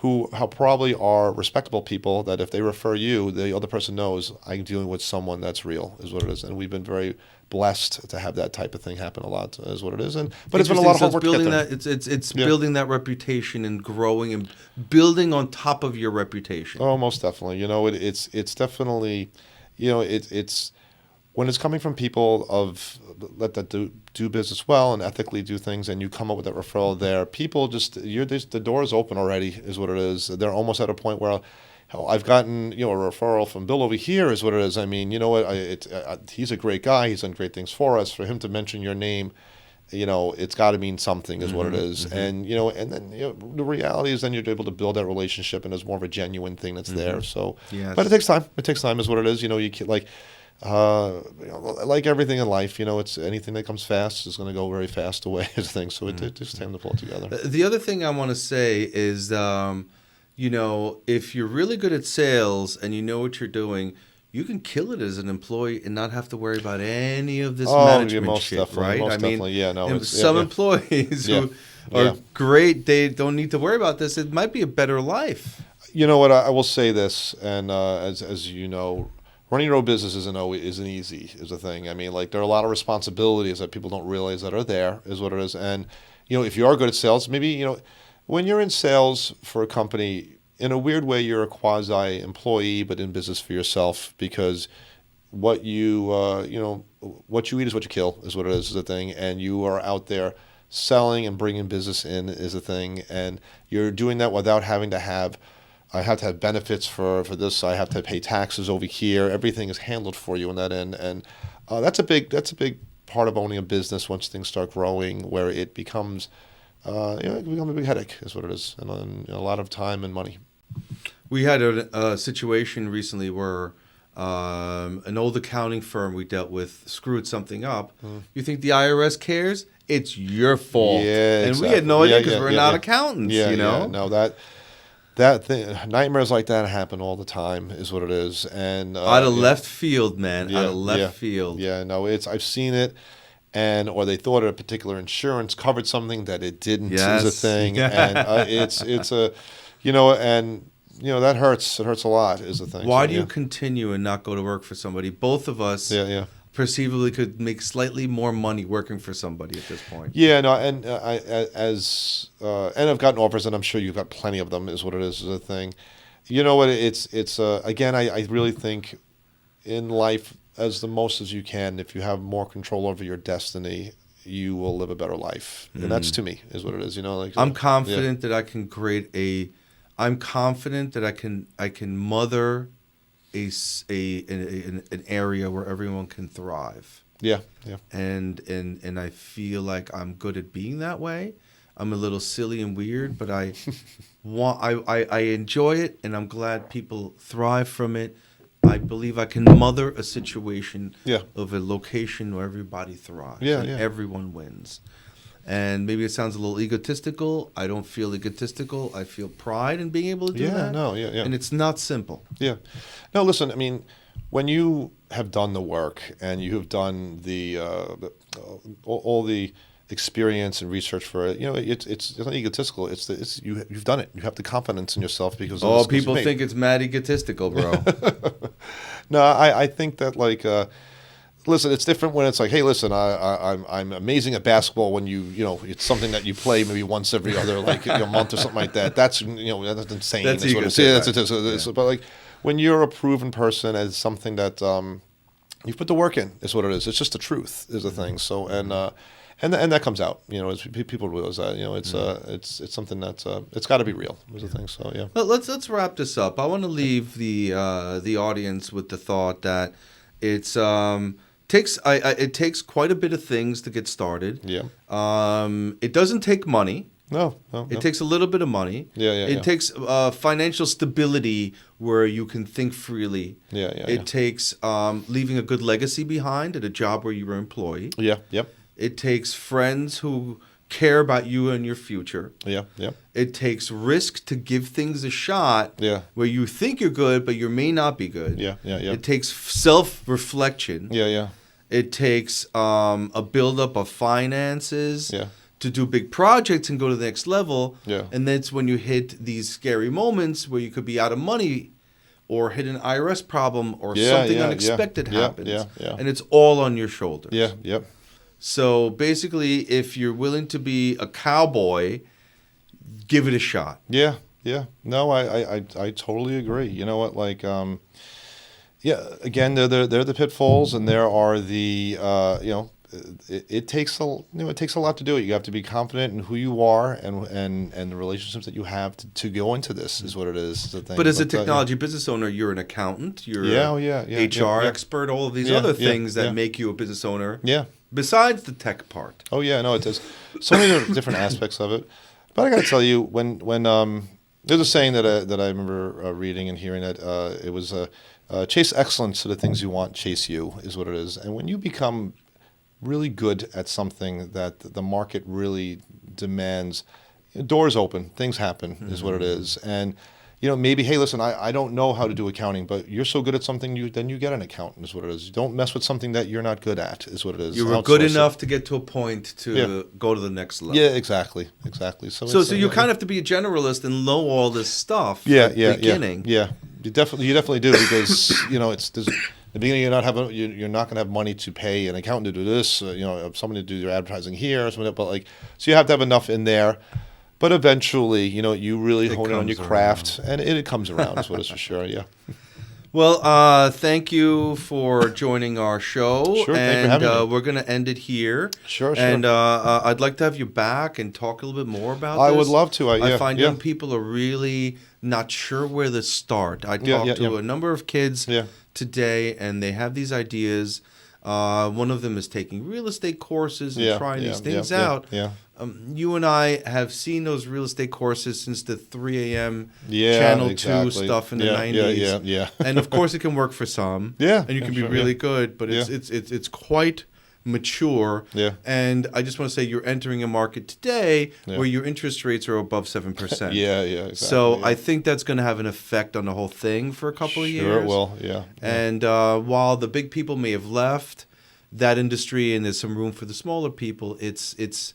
how probably are respectable people, that if they refer you, the other person knows I'm dealing with someone that's real is what it is. And we've been very blessed to have that type of thing happen a lot is what it is. But it's been a lot of hard work to get there. It's building that reputation and growing and building on top of your reputation. Oh, most definitely. It's definitely, it's when it's coming from people that do business well and ethically do things, and you come up with that referral there, people the door is open already is what it is. They're almost at a point where, I've gotten a referral from Bill over here is what it is. I mean, you know what? He's a great guy. He's done great things for us. For him to mention your name, it's got to mean something is what it is. And and then the reality is then you're able to build that relationship, and it's more of a genuine thing that's there. So, yes. But it takes time. It takes time is what it is. You can, like everything in life, it's anything that comes fast is going to go very fast away is the thing. So it takes time to pull it together. The other thing I want to say is, if you're really good at sales and you know what you're doing, you can kill it as an employee and not have to worry about any of this management shit, right? Some employees who are great, they don't need to worry about this. It might be a better life. You know what? I will say this, and as you know, running your own business isn't easy is a thing. I mean, like, there are a lot of responsibilities that people don't realize that are there is what it is. And, if you are good at sales, maybe, when you're in sales for a company, in a weird way, you're a quasi-employee, but in business for yourself, because what you eat is what you kill is what it is the thing. And you are out there selling and bringing business in is a thing. And you're doing that without having to have, I have to have benefits for this. I have to pay taxes over here. Everything is handled for you on that end, and that's a big part of owning a business. Once things start growing, where it becomes, it can become a big headache, is what it is, and a lot of time and money. We had a situation recently where an old accounting firm we dealt with screwed something up. You think the IRS cares? It's your fault. Yeah, and exactly. we had no idea Yeah, because yeah, we're yeah, not yeah. accountants, Yeah, you know? yeah. No, that thing, nightmares like that happen all the time, is what it is. And Out of yeah, left field, man. Out yeah, of left yeah, field. yeah. No, I've seen it, or they thought a particular insurance covered something that it didn't is a Yes. thing, and it's a, and that hurts. It hurts a lot, is the thing. Why So, do you continue and not go to work for somebody? Both of us Yeah, yeah. perceivably could make slightly more money working for somebody at this point. Yeah, no, and and I've gotten offers, and I'm sure you've got plenty of them. Is what it is a thing. You know what? It's again. I really think in life, as the most as you can, if you have more control over your destiny, you will live a better life, and that's to me is what it is. Like I'm confident that I can create I'm confident that I can mother an area where everyone can thrive. Yeah, yeah. And I feel like I'm good at being that way. I'm a little silly and weird, but I enjoy it, and I'm glad people thrive from it. I believe I can mother a situation of a location where everybody thrives and everyone wins. And maybe it sounds a little egotistical. I don't feel egotistical. I feel pride in being able to do that. Yeah. And it's not simple. Yeah. No, listen, I mean, when you have done the work and you have done all the experience and research for it, it's not egotistical. You've done it. You have the confidence in yourself because of the skills people you've made. think it's mad egotistical, bro. No, I think that listen, it's different when it's like, hey, listen, I'm amazing at basketball when it's something that you play maybe once every other month or something like that. That's that's insane. That's what it is. Yeah. But like when you're a proven person as something that you've put the work in is what it is. It's just the truth is the thing. So and that comes out. As people realize that it's something that's it's got to be real is the thing. So yeah. Let's wrap this up. I want to leave the audience with the thought that it's it takes quite a bit of things to get started. Yeah. It doesn't take money. No. It takes a little bit of money. It takes financial stability where you can think freely. It takes leaving a good legacy behind at a job where you were employed. Yep. It takes friends who care about you and your future. Yeah. It takes risk to give things a shot. Yeah. Where you think you're good, but you may not be good. Yeah. It takes self-reflection. Yeah. It takes a buildup of finances. Yeah. To do big projects and go to the next level. Yeah. And that's when you hit these scary moments where you could be out of money or hit an IRS problem or something unexpected happens. Yeah. And it's all on your shoulders. Yeah. Yep. So basically, if you're willing to be a cowboy, give it a shot. Yeah. No, I totally agree. You know what? Again, they're the pitfalls, and there are the It takes a lot to do it. You have to be confident in who you are and the relationships that you have to go into this is what it is. The thing. But as a technology business owner, you're an accountant, you're HR expert, all of these other things that make you a business owner. Yeah. Besides the tech part. Oh yeah, no, it does. So many different aspects of it. But I got to tell you, when there's a saying that I remember reading and hearing that it was chase excellence to the things you want, chase you is what it is. And when you become really good at something that the market really demands, doors open, things happen is what it is. And maybe, hey, listen, I don't know how to do accounting, but you're so good at something, then you get an accountant is what it is. You don't mess with something that you're not good at is what it is. You were good enough to get to a point to go to the next level. Yeah, exactly. So you kind of have to be a generalist and know all this stuff at the beginning. Yeah. You definitely do because in the beginning, you're not going to have money to pay an accountant to do this, somebody to do your advertising here or something. But so you have to have enough in there. But eventually, you really hone in on your craft, and it comes around. Is what it's for sure. Yeah. Well, thank you for joining our show. Sure, thank you for having me. We're going to end it here. Sure. And I'd like to have you back and talk a little bit more about this. I would love to. I find young people are really not sure where to start. I talked to a number of kids today, and they have these ideas. One of them is taking real estate courses and Yeah, trying yeah, these things yeah, out. Yeah. You and I have seen those real estate courses since the 3 a.m. Yeah, Channel 2 exactly. stuff in the Yeah, 90s. yeah, yeah. And of course, it can work for some. Yeah, and you can yeah, be sure, really yeah. good, but Yeah. it's quite mature. Yeah. And I just want to say you're entering a market today Yeah. where your interest rates are above 7%. Yeah, yeah, exactly. So yeah. I think that's going to have an effect on the whole thing for a couple of years. Sure, it will. Yeah. And while the big people may have left that industry, and there's some room for the smaller people, it's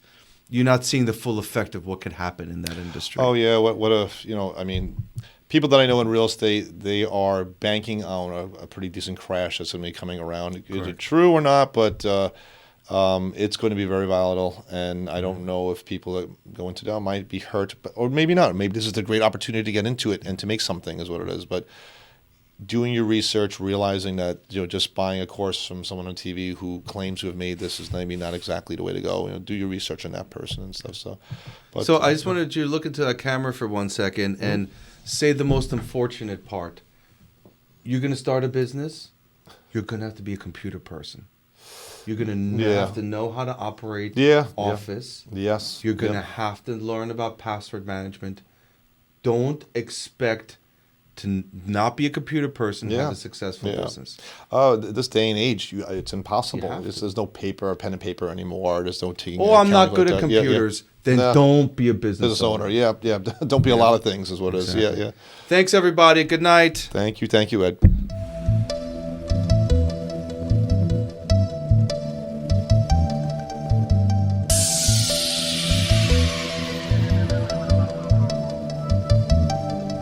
you're not seeing the full effect of what could happen in that industry. Oh yeah, what if I mean, people that I know in real estate, they are banking on a pretty decent crash that's going to be coming around. Is Correct. it true or not? But it's going to be very volatile, and I don't know if people that go into that might be hurt, or maybe not. Maybe this is the great opportunity to get into it and to make something, is what it is. But doing your research, realizing that just buying a course from someone on TV who claims to have made this is maybe not exactly the way to go. Do your research on that person and stuff. So I just wanted you to look into that camera for 1 second and say the most unfortunate part. You're going to start a business. You're going to have to be a computer person. You're going to have to know how to operate Office. Yes. You're going to have to learn about password management. Don't expect to not be a computer person and have a successful business. This day and age, it's impossible. There's no pen and paper anymore. There's no taking. Oh, I'm not good at computers. Then don't be a business owner. Yeah. Don't be a lot of things, is what it is. Yeah. Thanks, everybody. Good night. Thank you, Ed.